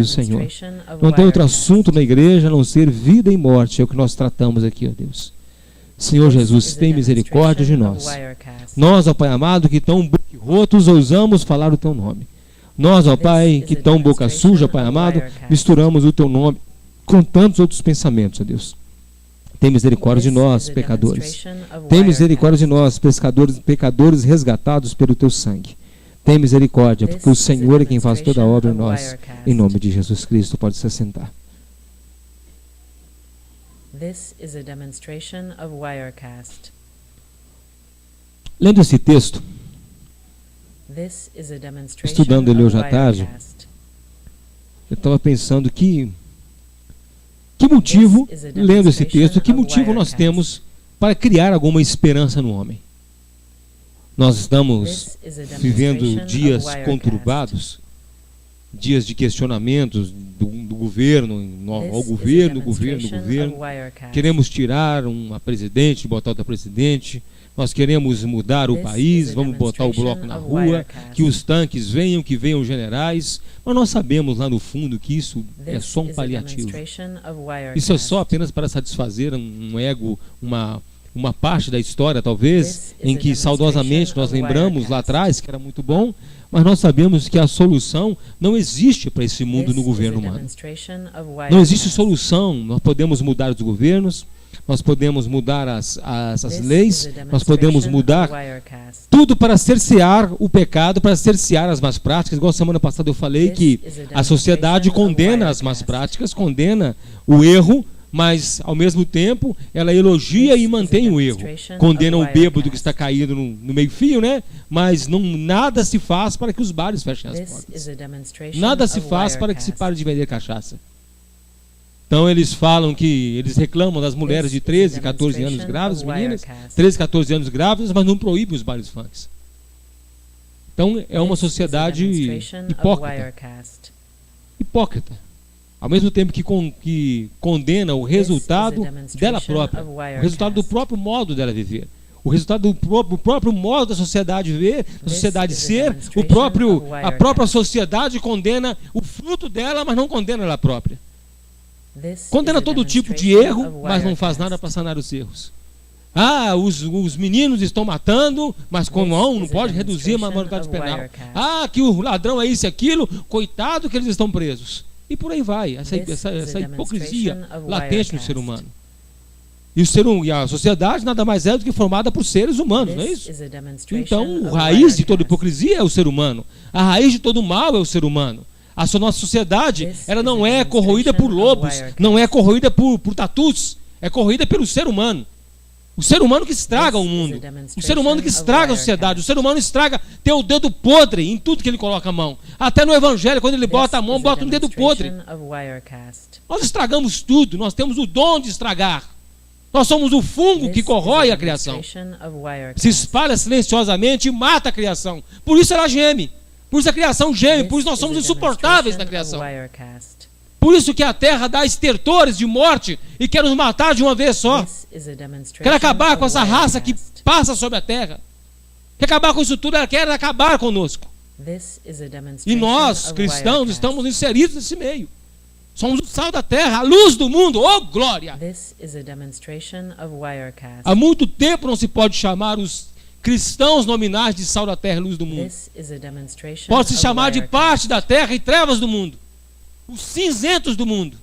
Senhor. Não tem outro assunto na igreja a não ser vida e morte. É o que nós tratamos aqui, ó Deus. Senhor Jesus, tem misericórdia de nós. Nós, ó Pai amado, que tão boquirotos ousamos falar o Teu nome. Nós, ó Pai, que tão boca suja, Pai amado, misturamos o Teu nome com tantos outros pensamentos, ó Deus. Tem misericórdia de nós, pecadores. Tem misericórdia de nós, pecadores resgatados pelo Teu sangue. Tem misericórdia, porque o Senhor é quem faz toda a obra em nós. Em nome de Jesus Cristo, pode se assentar. This is a demonstration of Wirecast. Lendo esse texto, This is a demonstration estudando ele of hoje à tarde, Wirecast. eu estava pensando que motivo, lendo esse texto, que motivo nós temos para criar alguma esperança no homem? Nós estamos vivendo dias conturbados, dias de questionamentos do governo, ao governo. Queremos tirar uma presidente, botar outra presidente. Nós queremos mudar o país, vamos botar o bloco na rua, que os tanques venham, que venham os generais. Mas nós sabemos lá no fundo que isso é só um paliativo. Isso é só apenas para satisfazer um ego, uma parte da história, talvez, em que saudosamente nós lembramos lá atrás que era muito bom, mas nós sabemos que a solução não existe para esse mundo no governo humano. Não existe solução. Nós podemos mudar os governos, nós podemos mudar as leis, nós podemos mudar tudo para cercear o pecado, para cercear as más práticas. Igual semana passada eu falei que a sociedade condena as más práticas, condena o erro, mas ao mesmo tempo ela elogia e mantém o erro. Condena o bêbado que está caído no meio-fio, né? Mas nada se faz para que os bares fechem as portas. Nada se faz para que se pare de vender cachaça. Então eles falam que eles reclamam das mulheres de 13, 14 anos grávidas, meninas, 13, 14 anos grávidas, mas não proíbem os bailes funks. Então é uma sociedade hipócrita. Ao mesmo tempo que condena o resultado dela própria, o resultado do próprio modo dela viver, o resultado do próprio modo da sociedade viver, da sociedade ser, a própria sociedade condena o fruto dela, mas não condena ela própria. Condena todo tipo de erro, mas não faz nada para sanar os erros. Ah, os meninos estão matando, mas não pode reduzir a maioridade penal. Ah, que o ladrão é isso e aquilo, coitado que eles estão presos. E por aí vai, essa hipocrisia latente no ser humano. E a sociedade nada mais é do que formada por seres humanos, não é isso? Então, a raiz de toda hipocrisia é o ser humano. A raiz de todo mal é o ser humano. A nossa sociedade, ela não é corroída por lobos, não é corroída por tatus, é corroída pelo ser humano. O ser humano que estraga o mundo, o ser humano que estraga a sociedade, o ser humano estraga, tem o dedo podre em tudo que ele coloca a mão. Até no evangelho, quando ele bota a mão, bota um dedo podre. Nós estragamos tudo, nós temos o dom de estragar. Nós somos o fungo que corrói a criação. Se espalha silenciosamente e mata a criação. Por isso ela geme. Por isso a criação geme, por isso nós somos insuportáveis na criação. Por isso que a terra dá estertores de morte e quer nos matar de uma vez só. Quer acabar com essa raça que passa sobre a terra. Quer acabar com isso tudo, ela quer acabar conosco. E nós, cristãos, estamos inseridos nesse meio. Somos o sal da terra, a luz do mundo. Oh, glória! Há muito tempo não se pode chamar os cristãos nominais de sal da terra e luz do mundo. Pode se chamar de parte da terra e trevas do mundo. Os cinzentos do mundo.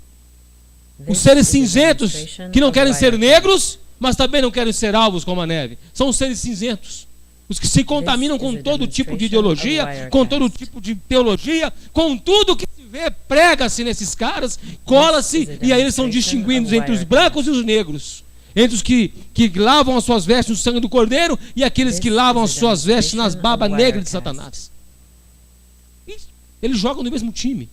Os seres cinzentos que não querem ser negros, mas também não querem ser alvos como a neve. São os seres cinzentos. Os que se contaminam com todo tipo de ideologia, com todo tipo de teologia, com tudo que se vê, prega-se nesses caras, cola-se, e aí eles são distinguidos entre os brancos e os negros. Entre os que lavam as suas vestes no sangue do Cordeiro e aqueles que lavam as suas vestes nas babas negras de Satanás. Eles jogam no mesmo time.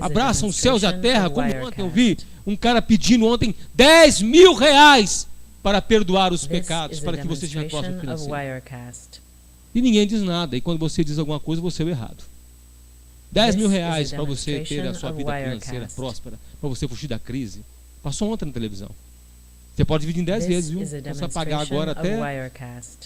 Abraçam os céus e a terra, como ontem eu vi um cara pedindo ontem 10 mil reais para perdoar os pecados, para que você tenha próximo financeiro. E ninguém diz nada, e quando você diz alguma coisa, você é o errado. 10 mil reais para você ter a sua vida financeira próspera, para você fugir da crise. Passou ontem na televisão. Você pode dividir em 10 vezes, viu? Você vai pagar agora até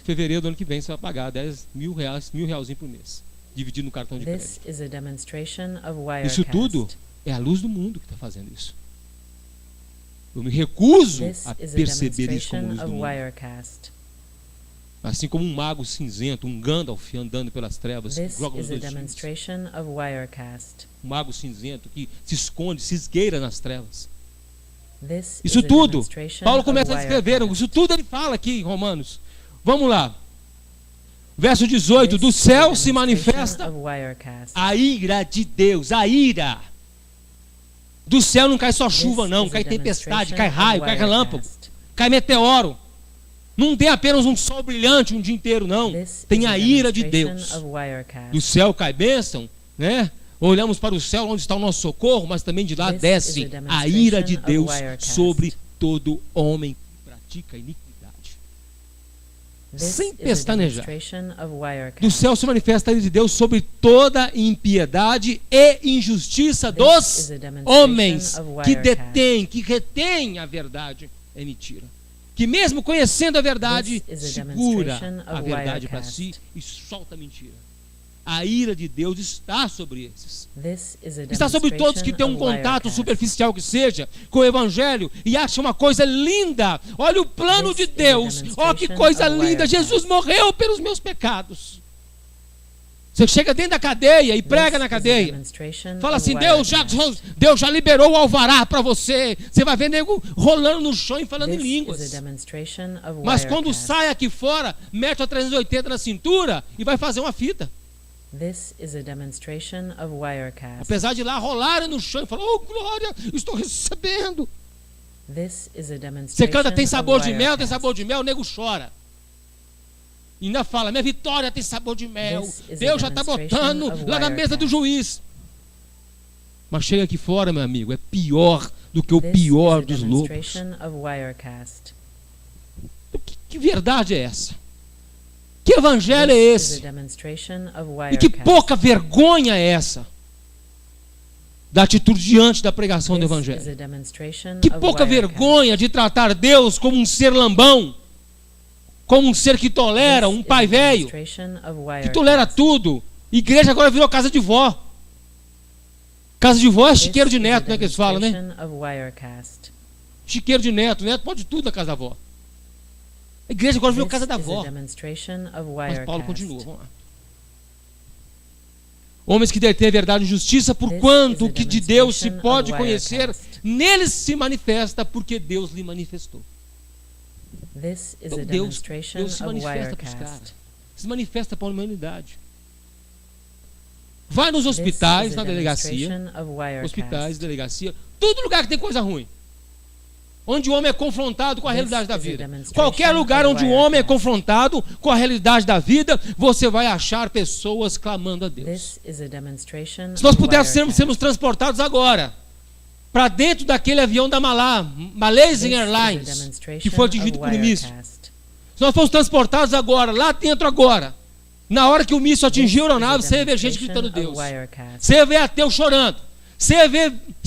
fevereiro do ano que vem, você vai pagar 10 mil reais, R$1.000 por mês. dividido no cartão de crédito. This is a demonstration of Wirecast. Isso tudo é a luz do mundo que está fazendo isso. Eu me recuso a perceber isso como luz do mundo. Assim como um mago cinzento, um Gandalf andando pelas trevas, joga os dois filhos. Um mago cinzento que se esconde, se esgueira nas trevas. Isso tudo, Paulo começa a escrever, isso tudo ele fala aqui em Romanos. Vamos lá. Verso 18, do céu se manifesta a ira de Deus, a ira. Do céu não cai só chuva não, cai tempestade, cai raio, cai relâmpago, cai meteoro. Não tem apenas um sol brilhante um dia inteiro, não. Tem a ira de Deus. Do céu cai bênção, né? Olhamos para o céu onde está o nosso socorro, mas também de lá desce a ira de Deus sobre todo homem que pratica iniquidade. Sem pestanejar. Do céu se manifesta a ira de Deus sobre toda impiedade e injustiça dos homens que detêm, que retêm a verdade em mentira. Que mesmo conhecendo a verdade, segura a verdade para si e solta a mentira. A ira de Deus está sobre esses. Está sobre todos que têm um contato superficial que seja com o Evangelho e acham uma coisa linda. Olha o plano de Deus. Olha que coisa linda. Jesus morreu pelos meus pecados. Você chega dentro da cadeia e prega na cadeia. Fala assim, Deus já liberou o alvará para você. Você vai ver nego rolando no chão e falando em línguas. Mas quando sai aqui fora, mete a 380 na cintura e vai fazer uma fita. Apesar de lá rolarem no chão e falar, oh glória, estou recebendo. Você canta, tem sabor de mel, o nego chora. E ainda fala, minha vitória tem sabor de mel. Deus já está botando lá na mesa do juiz. Mas chega aqui fora, meu amigo, é pior do que o pior dos lobos. Que verdade é essa? Que evangelho é esse? E que pouca vergonha é essa da atitude diante da pregação do evangelho? Que pouca vergonha de tratar Deus como um ser lambão, como um ser que tolera, um pai velho, que tolera tudo. Igreja agora virou casa de vó. Casa de vó é chiqueiro de neto, né, que eles falam, né? Chiqueiro de neto, neto pode tudo na casa da avó. A igreja agora virou casa da avó. Mas Paulo continua, vamos lá. Homens que detêm a verdade e justiça, porquanto o que de Deus se pode conhecer, neles se manifesta, porque Deus lhe manifestou. Então Deus se manifesta para os caras. Se manifesta para a humanidade. Vai nos hospitais, na delegacia. Hospitais, delegacia. Todo lugar que tem coisa ruim. Onde o homem é confrontado com a realidade da vida. Qualquer lugar onde o homem é confrontado com a realidade da vida, você vai achar pessoas clamando a Deus. Se nós pudéssemos sermos transportados agora para dentro daquele avião da Malaysian Airlines, que foi atingido por um míssil. Se nós fôssemos transportados agora, lá dentro agora, na hora que o míssil atingiu a aeronave, você ia ver gente gritando Deus. Você ia ver ateu chorando. Você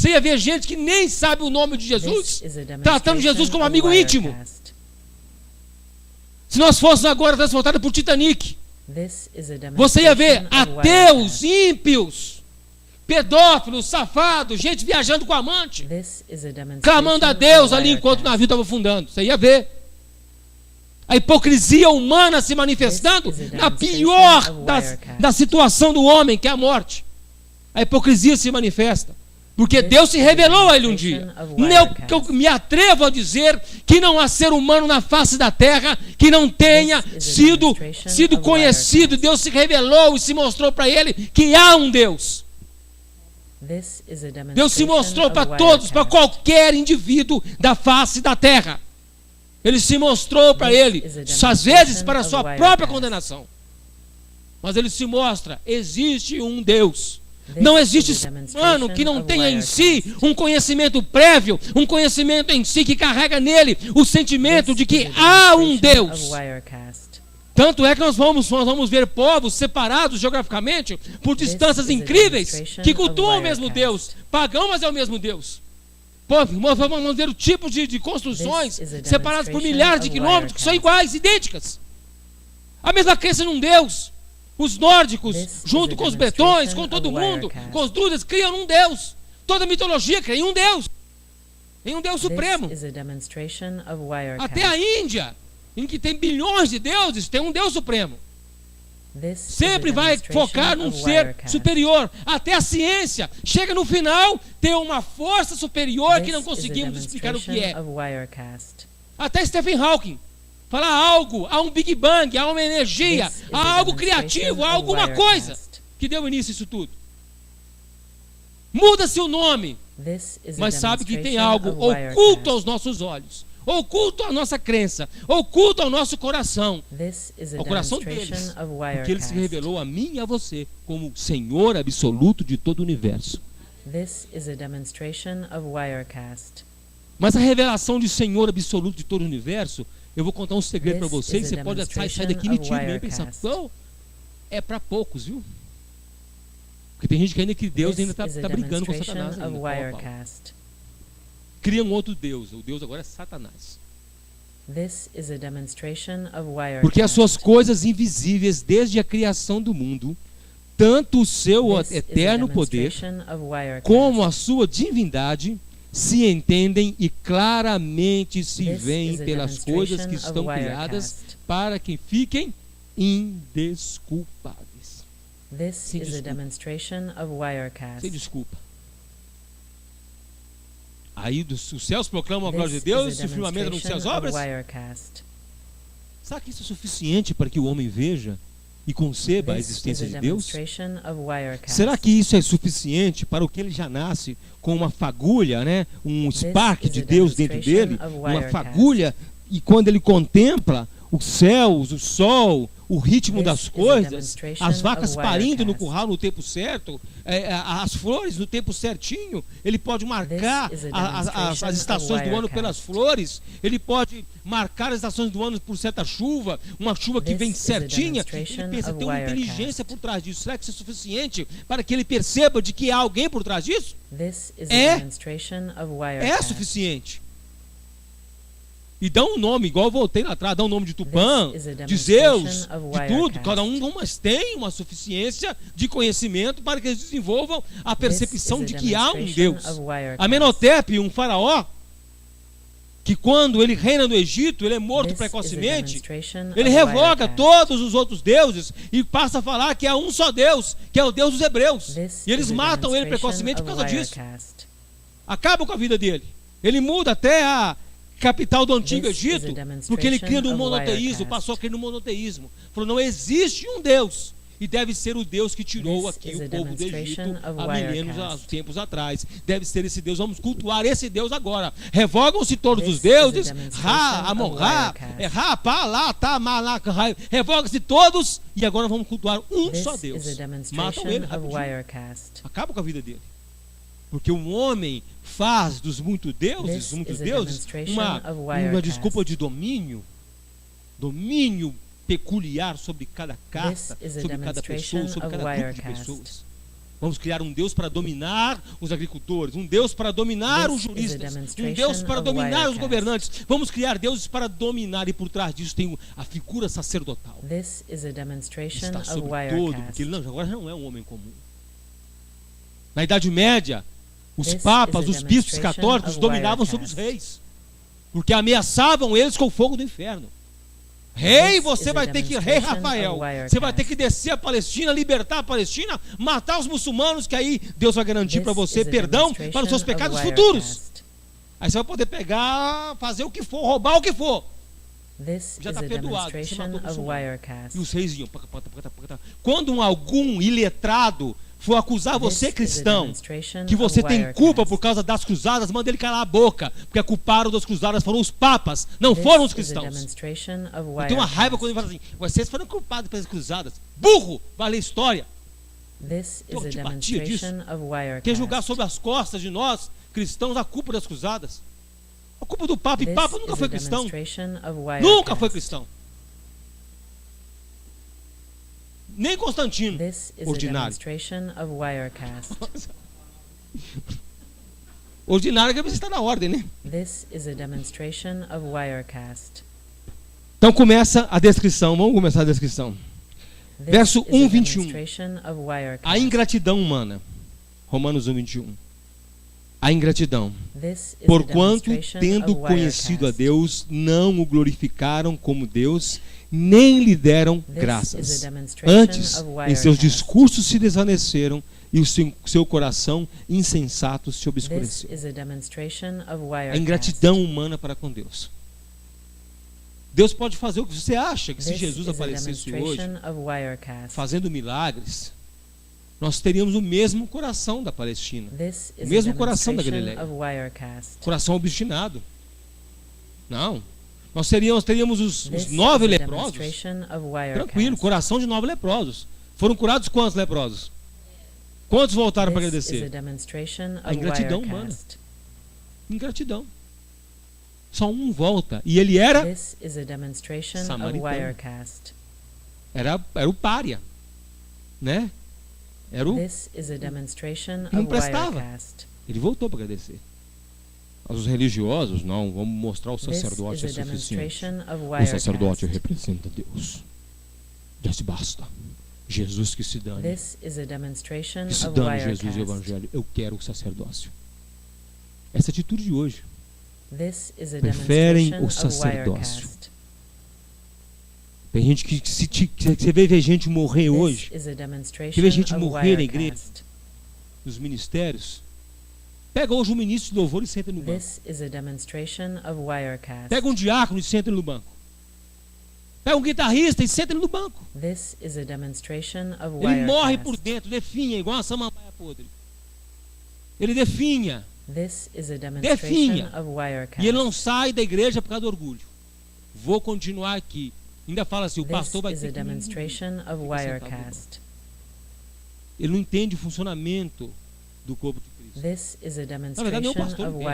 ia ver gente que nem sabe o nome de Jesus, tratando Jesus como amigo íntimo. Se nós fôssemos agora transportados por Titanic, você ia ver ateus, ímpios, pedófilos, safados, gente viajando com amante, clamando a Deus ali enquanto o navio estava afundando. Você ia ver a hipocrisia humana se manifestando na pior da situação do homem, que é a morte. A hipocrisia se manifesta, porque Deus se revelou a ele um dia. Eu me atrevo a dizer que não há ser humano na face da terra que não tenha sido conhecido. Deus se revelou e se mostrou para ele que há um Deus. Deus se mostrou para todos, para qualquer indivíduo da face da terra. Ele se mostrou para ele, às vezes para a sua própria condenação. Mas ele se mostra, existe um Deus. Não existe ser humano que não tenha em si um conhecimento prévio, um conhecimento em si que carrega nele o sentimento de que há um Deus. Tanto é que nós vamos ver povos separados geograficamente por distâncias incríveis que cultuam o mesmo Deus, pagão, mas é o mesmo Deus. Vamos ver o tipo de construções separadas por milhares de quilômetros que são iguais, idênticas. A mesma crença num Deus. Os nórdicos, junto com os bretões, com todo mundo, com os druidas, criam um Deus. Toda mitologia cria em um Deus. Em um Deus supremo. Até a Índia, em que tem bilhões de deuses, tem um Deus supremo. Sempre vai focar num ser superior. Até a ciência chega no final, tem uma força superior que não conseguimos explicar o que é. Até Stephen Hawking fala algo, há um Big Bang, há uma energia, há algo criativo, há alguma coisa que deu início a isso tudo. Muda-se o nome, mas sabe que tem algo oculto aos nossos olhos, oculto à nossa crença, oculto ao nosso coração, ao coração deles, porque ele se revelou a mim e a você como Senhor absoluto de todo o universo. Mas a revelação de Senhor absoluto de todo o universo, eu vou contar um segredo para vocês, você pode sair daqui metido mesmo pensando, oh, é para poucos, viu? Porque tem gente que ainda que Deus ainda está brigando com Satanás ainda. Cria um outro Deus, o Deus agora é Satanás. Porque as suas coisas invisíveis desde a criação do mundo, tanto o seu eterno poder como a sua divindade, se entendem e claramente se veem pelas coisas que estão criadas para que fiquem indesculpáveis. Sem desculpa. Aí os céus proclamam a glória de Deus e o firmamento anuncia as obras. Será que isso é suficiente para que o homem veja e conceba a existência de Deus? Será que isso é suficiente para o que ele já nasce com uma fagulha, né? Um spark de Deus dentro dele, uma fagulha, e quando ele contempla os céus, o sol, o ritmo das coisas, as vacas parindo no curral no tempo certo, as flores no tempo certinho, ele pode marcar as estações do ano pelas flores, ele pode marcar as estações do ano por certa chuva, uma chuva que vem certinha. Ele pensa, tem uma inteligência por trás disso. Será que isso é suficiente para que ele perceba de que há alguém por trás disso? É suficiente. E dá um nome, igual eu voltei lá atrás, dá um nome de Tupã, de Zeus, de tudo. Cada um mas tem uma suficiência de conhecimento para que eles desenvolvam a percepção de que há um Deus. Amenhotep, um faraó, que quando ele reina no Egito, ele é morto precocemente, ele revoga todos os outros deuses e passa a falar que há um só Deus, que é o Deus dos hebreus. E eles matam ele precocemente por causa disso. Acabam com a vida dele. Ele muda até a capital do Antigo Egito, porque ele cria um monoteísmo, passou a crer no monoteísmo. Falou, não existe um Deus, e deve ser o Deus que tirou aqui o povo do Egito há milênios, há tempos atrás. Deve ser esse Deus, vamos cultuar esse Deus agora. Revogam-se todos os deuses, Ra, Amon-Ra, Ra, Pá, Lá, Tá, Malak, Ra, revogam-se todos, e agora vamos cultuar um só Deus. Matam ele rapidinho, acabam com a vida dele. Porque o homem faz dos muitos deuses uma desculpa de domínio peculiar sobre cada casta, sobre cada pessoa, sobre cada grupo de pessoas. Vamos criar um Deus para dominar os agricultores, um Deus para dominar os juristas, um Deus para dominar os governantes. Vamos criar deuses para dominar, e por trás disso tem a figura sacerdotal. Está sobre todo, porque ele agora não é um homem comum. Na Idade Média, os papas, os bispos católicos dominavam sobre os reis, porque ameaçavam eles com o fogo do inferno. Rei, você vai ter que, rei Rafael, você vai ter que descer a Palestina, libertar a Palestina, matar os muçulmanos, que aí Deus vai garantir para você perdão para os seus pecados futuros. Aí você vai poder pegar, fazer o que for, roubar o que for. Já está perdoado. Você matou o muçulmano. E os reis iam. Quando algum iletrado for acusar você, cristão, que você tem culpa por causa das cruzadas, manda ele calar a boca, porque a culparam das cruzadas foram os papas, não foram os cristãos. Eu tenho uma raiva quando ele fala assim, vocês foram culpados pelas cruzadas. Burro! Vai ler história. Eu te batia disso. Quer julgar sobre as costas de nós, cristãos, a culpa das cruzadas? A culpa do Papa, e Papa nunca foi cristão. Nunca foi cristão. Nem Constantino, ordinário. Ordinário é que você está na ordem, né? Então começa a descrição. Vamos começar a descrição. Verso 1, 21. of Wirecast. A ingratidão humana. Romanos 1, 21. A ingratidão. Porquanto, tendo conhecido a Deus, não o glorificaram como Deus, nem lhe deram graças. Antes, em seus discursos se desvaneceram e o seu coração insensato se obscureceu. A ingratidão humana para com Deus. Deus pode fazer o que você acha, que se Jesus aparecesse hoje, fazendo milagres, nós teríamos o mesmo coração da Palestina, o mesmo coração da Galileia, coração obstinado. Não, nós teríamos os 9 leprosos, tranquilo, coração de 9 leprosos. Foram curados quantos leprosos? Quantos voltaram para agradecer? A ingratidão humana. Ingratidão. Só um volta, e ele era samaritano. Era o pária, né? Era o que não prestava. Ele voltou para agradecer. Os religiosos, não, vamos mostrar o sacerdote é suficiente. O sacerdote representa Deus. Já se basta. Jesus que se dane. Que se dane Jesus e o Evangelho. Eu quero o sacerdócio. Essa atitude de hoje. Preferem o sacerdócio. Tem gente que você vê gente morrer hoje. Você vê gente morrer na igreja, nos ministérios. Pega hoje um ministro de louvor e senta no banco. Pega um diácono e senta no banco. Pega um guitarrista e senta no banco. Ele morre por dentro, definha, igual uma samambaia podre. Ele definha. Definha. E ele não sai da igreja por causa do orgulho. Vou continuar aqui. Ainda fala assim, o pastor vai ter que ele não entende o funcionamento do corpo de Cristo. Na verdade, nem o pastor entende.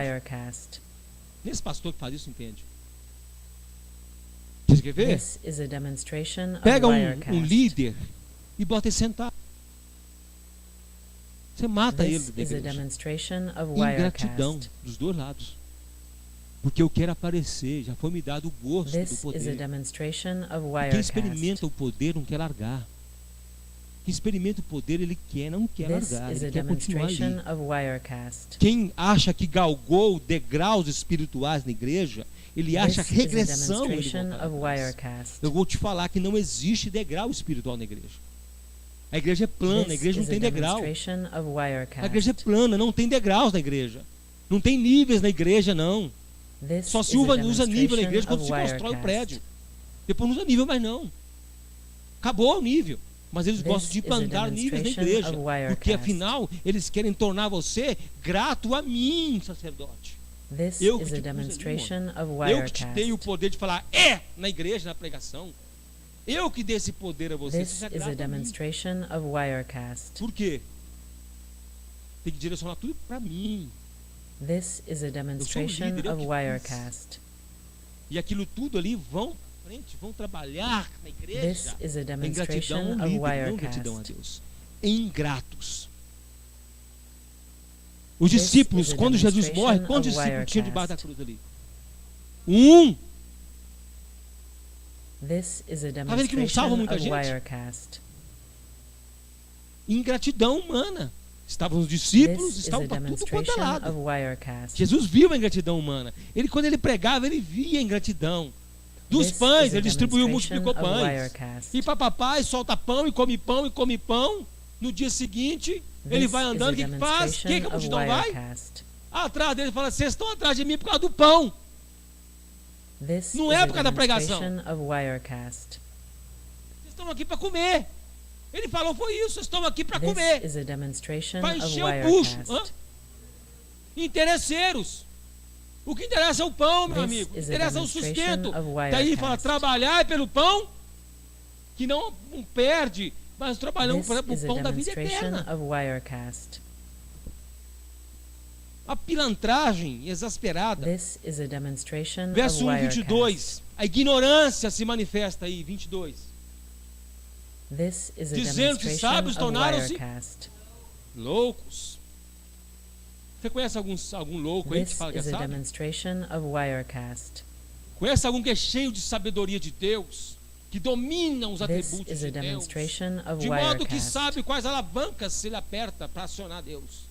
Nesse pastor que faz isso entende. Você quer ver? Pega um líder e bota ele sentado. Você mata ele da igreja. Ingratidão dos dois lados. Porque eu quero aparecer, já foi me dado o gosto do poder. Quem experimenta o poder não quer largar. Quem experimenta o poder, ele não quer largar, ele quer continuar ali. Quem acha que galgou degraus espirituais na igreja, ele acha regressão. Eu vou te falar que não existe degrau espiritual na igreja. A igreja é plana, a igreja não tem degrau. A igreja é plana, não tem degraus na igreja. Não tem níveis na igreja, não. Só se usa nível na igreja quando se constrói o prédio. Depois não usa nível mais não. Acabou o nível. Mas eles gostam de implantar níveis na igreja. Porque afinal, eles querem tornar você grato a mim, sacerdote. Eu que te pus ali, eu que te dei o poder de falar na igreja, na pregação. Eu que dei esse poder a você. Seja grato a mim. Por quê? Tem que direcionar tudo para mim. This is a demonstration of Wirecast. E aquilo tudo ali vão à frente, vão trabalhar na igreja. This is a Em demonstration gratidão ao of líder, não gratidão a Wirecast. Deus. Ingratos. Os discípulos, quando Jesus morre, quantos discípulos tinham debaixo da cruz ali? This is a Tá vendo que não salva demonstration muita of gente? Wirecast. Ingratidão humana. Estavam os discípulos, This is estavam a para tudo quanto é demonstration lado. of Wirecast. Jesus viu a ingratidão humana. Quando ele pregava, ele via a ingratidão. Dos This pães, is a ele distribuiu, demonstration multiplicou of pães. Wirecast. E papai solta pão e come pão e come pão. No dia seguinte, ele This vai is andando, a o que faz? demonstration Quem que a of multidão vai? Wirecast. Atrás dele fala, vocês estão atrás de mim por causa do pão. This Não is é a por causa da pregação. demonstration of Wirecast. Vocês estão aqui para comer. Ele falou, foi isso, vocês estão aqui para This comer. is a demonstration Para of encher o bucho. Wirecast. Interesseiros. O que interessa é o pão, meu This amigo. O que is a interessa é o demonstration sustento. of Daí ele fala, Wirecast. trabalhar pelo pão, que não perde, mas trabalhamos This pelo is a pão da vida demonstration eterna. of Wirecast. A pilantragem exasperada. This is a demonstration Verso of 1, Wirecast. 22. A ignorância se manifesta aí, 22. This is a Dizendo que demonstration sábios of tornaram-se Wirecast. loucos. Você conhece algum louco aí que This fala que é is a sábio? demonstration of Wirecast. Conhece algum que é cheio de sabedoria de Deus? que dominam os This atributos is a de Deus, demonstration of de modo que Wirecast. sabe quais alavancas ele aperta para acionar Deus.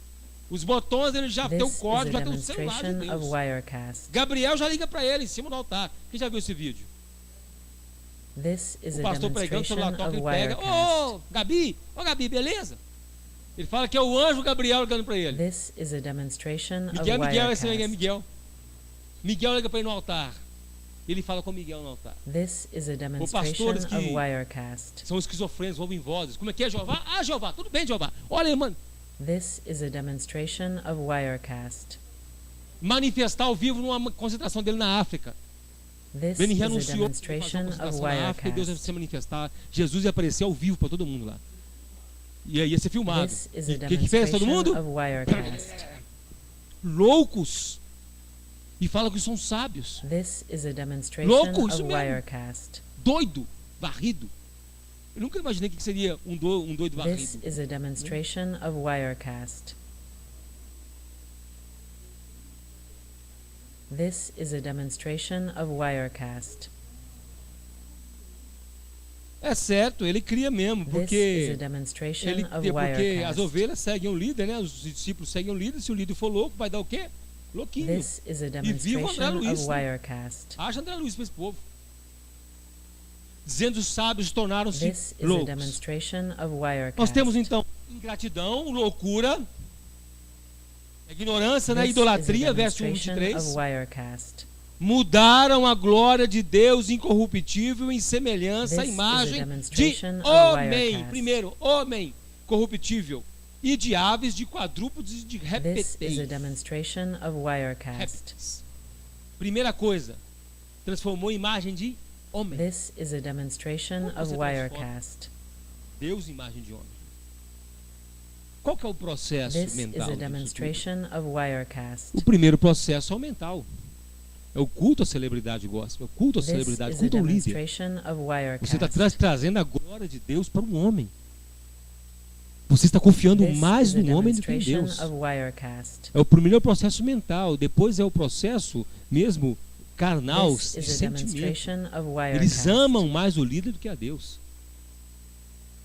Os botões ele já tem o This is a código, já tem o celular de demonstration of Deus. Wirecast. Gabriel já liga para ele em cima do altar. Quem já viu esse vídeo? This is O a pastor pregando, o demonstration celular toca, of ele pega. Wirecast. Ô Gabi, beleza? Ele fala que é o anjo Gabriel ligando para ele. This is a demonstration of Miguel, esse aí é Wirecast. Miguel. Miguel liga para ele no altar. Ele fala com Miguel no altar. This is a demonstration pastores of que- Wirecast. São esquizofrênicos, ouvem vozes. Como é que é, Jeová? Ah, Jeová, tudo bem, Jeová. Olha, mano, This is a demonstration of Wirecast. manifestar ao vivo numa concentração dele na África. This Ele is a renunciou a fazer uma demonstration of concentração na África e Deus ia Wirecast. se manifestar. Jesus ia aparecer ao vivo para todo mundo lá. E aí ia ser filmado. This is E a o que fez todo mundo? demonstration of Wirecast. Loucos. E fala que são sábios. This is a demonstration Louco, of isso mesmo. Wirecast. Doido, varrido. Eu nunca imaginei que seria um doido This varrido. is a demonstration of Wirecast. This is a demonstration of Wirecast. É certo, ele cria mesmo, This is a porque demonstration ele, of porque as Wirecast. ovelhas seguem o líder, né? Os discípulos seguem o líder. Se o líder for louco, vai dar o quê? Louquinho. This is a André demonstration Luiz, of né? Wirecast. Acha André Luiz para esse povo. Dizendo os sábios tornaram-se This is a loucos. demonstration of Wirecast. Nós temos então ingratidão, loucura, ignorância, né? This Idolatria, is a verso 1, demonstration 23. of Wirecast. Mudaram a glória de Deus incorruptível em semelhança à This is a imagem de demonstration of homem. Wirecast. Primeiro, homem corruptível. E de aves, de quadrúpedes e de This is a répteis. demonstration of Wirecast. Répteis. Primeira coisa, transformou a imagem de homem. This is a demonstration Como of você transforma? Wirecast. Deus, imagem de homem. Qual que é o processo This is mental a disso tudo? demonstration of Wirecast. O primeiro processo é o mental. É o culto à celebridade gospel, é o culto à This celebridade, is a culto ao líder. demonstration of Você está Wirecast. trazendo a glória de Deus para o homem. Você está confiando This mais is a no homem do que em demonstration Deus. of Wirecast. É o primeiro processo mental, depois é o processo mesmo carnal, This de is a sentimento. demonstration of Eles Wirecast. amam mais o líder do que a Deus.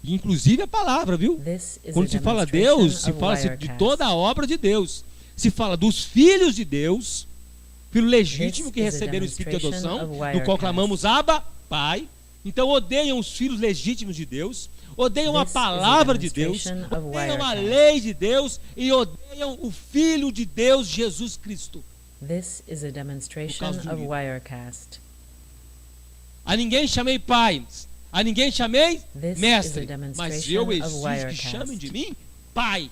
E, inclusive a palavra, viu? This is Quando a se fala demonstration Deus, se of fala de Wirecast. toda a obra de Deus. Se fala dos filhos de Deus, filho legítimo que This is a receberam o espírito de demonstration adoção, of do qual Wirecast. clamamos Abba, Pai. Então odeiam os filhos legítimos de Deus, odeiam a This is a palavra de Deus, demonstration of odeiam a Wirecast. lei de Deus e odeiam o Filho de Deus, Jesus Cristo. This is a demonstration Por causa do of líder. Wirecast. A ninguém chamei pai, a ninguém chamei This mestre, is a mas demonstration eu of exijo que Wirecast. chamem de mim pai.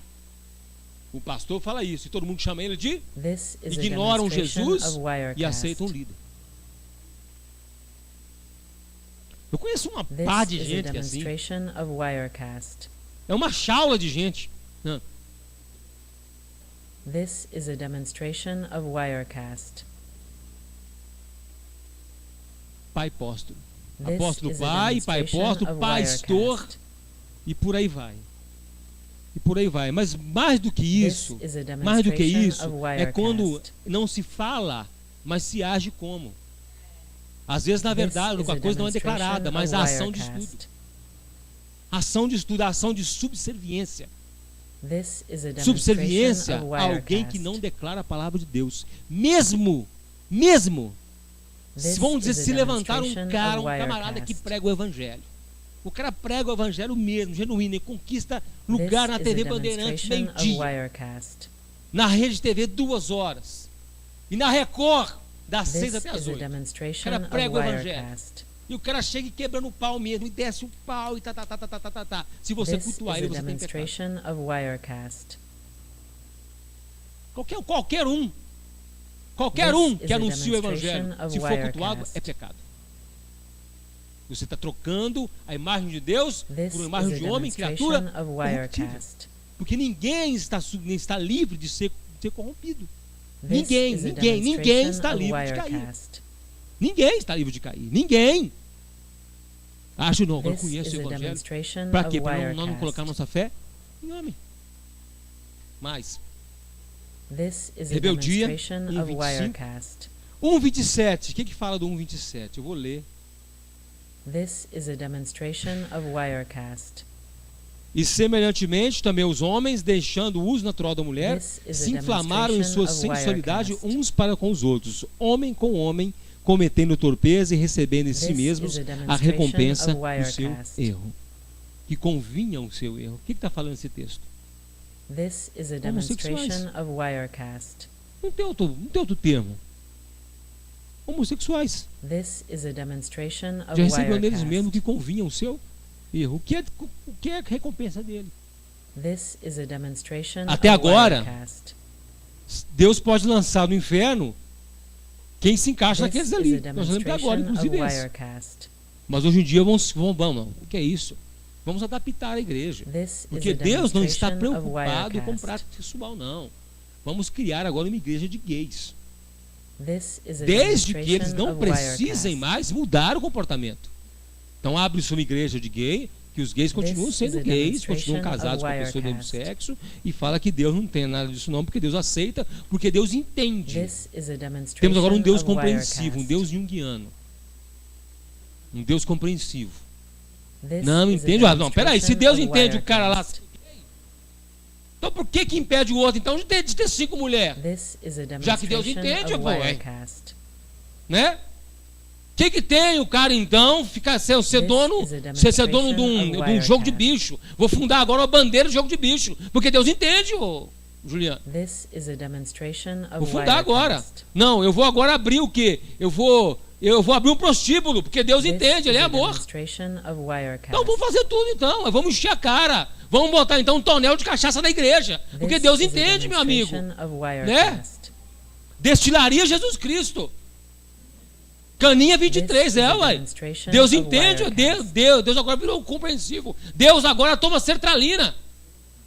O pastor fala isso, e todo mundo chama ele de This is a ignoram demonstration Jesus of Wirecast. e aceitam o líder. Eu conheço uma This pá de is a gente que é assim. demonstration of Wirecast. É uma chaula de gente. This is a demonstration of Wirecast. Pai apóstolo. This Apóstolo is a pai, pai demonstration apóstolo, of pastor Wirecast. e por aí vai. E por aí vai. Mas mais do que isso, This is a mais do que demonstration isso, of é quando Wirecast. não se fala, mas se age como. Às vezes, na This verdade, is a a coisa não é demonstration declarada, of mas a ação de Wirecast. estudo. Ação de estudo, ação de subserviência. This is a Subserviência demonstration of a alguém Wirecast. que não declara a palavra de Deus. Mesmo, This vamos dizer, is a se levantar um demonstration cara, of um camarada que Wirecast. prega o evangelho. O cara prega o evangelho mesmo, genuíno, e conquista lugar na This is TV a Bandeirantes demonstration of meio-dia. Wirecast. Na Rede TV 2 horas. E na Record, das 6 This até as is a 8. demonstration O cara of prega o evangelho. Wirecast. E o cara chega e quebrando o pau mesmo, e desce o pau, e tá. Se você This is cultuar a ele, você tem pecado. demonstration of Wirecast. Qualquer um This que is a anuncia o evangelho, demonstration of se for cultuado, Wirecast. é pecado. Você está trocando a imagem de Deus This por uma is imagem a de homem, demonstration criatura of corruptível. Wirecast. Porque ninguém está livre de ser corrompido. This Ninguém is a está demonstration of livre de cair. Wirecast. Ninguém está livre de cair. Ninguém. Acho não, eu This conheço is o a evangelho. demonstration Para of quê? Para não colocar Wirecast. nossa fé em homem. Mas, This is a Rebeldia, demonstration of 1:25. Wirecast. 1:27. O que fala do 1:27? Eu vou ler. This is a demonstration of Wirecast. E semelhantemente também os homens, deixando o uso natural da mulher, se inflamaram em sua sensualidade uns para com os outros, homem com homem, cometendo torpeza e recebendo em si mesmos a recompensa do seu erro. Que convinha o seu erro. O que está falando esse texto? This is a demonstration of Wirecast. Não tem outro termo. Homossexuais. This is a demonstration of já recebeu neles Wirecast. mesmo que convinha o seu erro. O que é a recompensa dele? This is a demonstration Até of agora, Wirecast. Deus pode lançar no inferno quem se encaixa This naqueles is ali. a Nós lembra até agora, demonstration inclusive of esse. Wirecast. Mas hoje em dia vamos não. O que é isso? Vamos adaptar a igreja. This is Porque a Deus não está demonstration of preocupado com Wirecast. prática sexual, não. Vamos criar agora uma igreja de gays. This is a Desde que eles não demonstration of precisem Wirecast. mais mudar o comportamento. Então abre-se uma igreja de gay, que os gays continuam This sendo is a gays, continuam demonstration casados com of a pessoa do mesmo Wirecast. sexo, e fala que Deus não tem nada disso não, porque Deus aceita, porque Deus entende. This is a demonstration Temos agora um Deus of compreensivo, um Wirecast. Deus junguiano. Um Deus compreensivo. This Não is a entende? Ah, não, peraí, se Deus demonstration entende of o cara lá, Wirecast. então por que impede o outro então de ter 5 mulheres? This is a Já que Deus demonstration entende, of pô, Wirecast. Né? O que tem o cara então ficar ser dono, is a ser dono demonstration de of um jogo de Wirecast. bicho? Vou fundar agora uma bandeira de jogo de bicho, porque Deus entende, ô Juliano. This is a demonstration of Vou fundar agora. Wirecast. Não, eu vou agora abrir o quê? Eu vou abrir um prostíbulo, porque Deus This entende, Ele é is a amor. demonstration of Wirecast. Então vamos fazer tudo então, vamos encher a cara. Vamos botar então um tonel de cachaça na igreja, porque This Deus is a entende, meu amigo. demonstration of Wirecast. Destilaria Jesus Cristo. Caninha 23, This is a uai. demonstration Deus of entende, Wirecast. Deus agora virou compreensivo. Deus agora toma sertralina.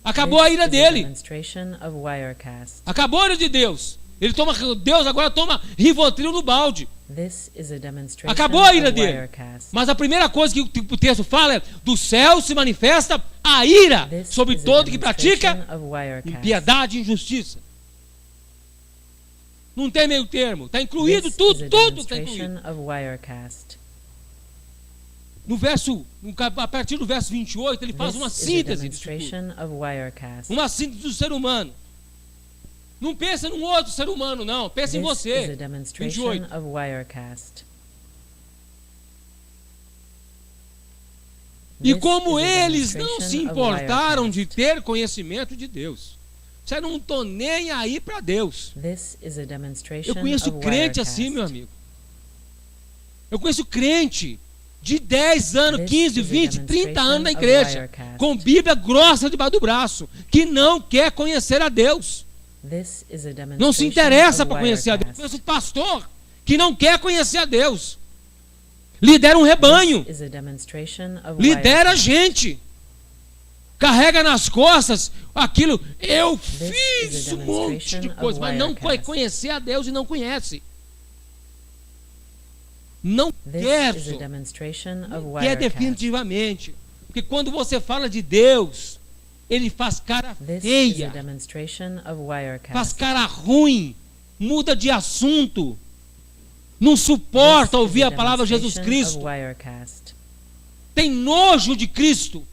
Acabou a This ira is a dele. demonstration of Wirecast. Acabou a ira de Deus. Deus agora toma Rivotril no balde. This is a demonstration Acabou a ira of dele. Wirecast. Mas a primeira coisa que o texto fala é: do céu se manifesta a ira This sobre is a todo que pratica demonstration of Wirecast. impiedade e injustiça. Não tem meio termo. Está incluído This tudo, is a tudo está demonstration incluído. of Wirecast. A partir do verso 28, ele faz This uma is a síntese disso tudo. demonstration of Wirecast. Uma síntese do ser humano. Não pensa num outro ser humano, não. Pensa em This is a você. demonstration 28. of Wirecast. E This como is a eles não demonstration se of importaram de Wirecast. ter conhecimento de Deus. Você não tô nem aí para Deus. This is a demonstration Eu conheço of crente Wirecast. assim, meu amigo. Eu conheço crente de 10 anos, This 15, is a 20, 30 anos na demonstration of igreja, Wirecast. com Bíblia grossa debaixo do braço, que não quer conhecer a Deus. This is a demonstration Não se interessa of para conhecer a Deus. Eu Wirecast. conheço pastor que não quer conhecer a Deus. Lidera um rebanho. This is a demonstration of Lidera a Wirecast. gente. Carrega nas costas aquilo. Eu This is fiz a um monte de demonstration coisa, of mas não quer Wirecast. conhecer a Deus e não conhece. Não This quer, is a demonstration of não quer Wirecast. definitivamente. Porque quando você fala de Deus, ele faz cara This is a feia, demonstration of Wirecast. faz cara ruim, muda de assunto, não suporta This is ouvir a palavra de Jesus demonstration of Cristo, Wirecast. tem nojo de Cristo.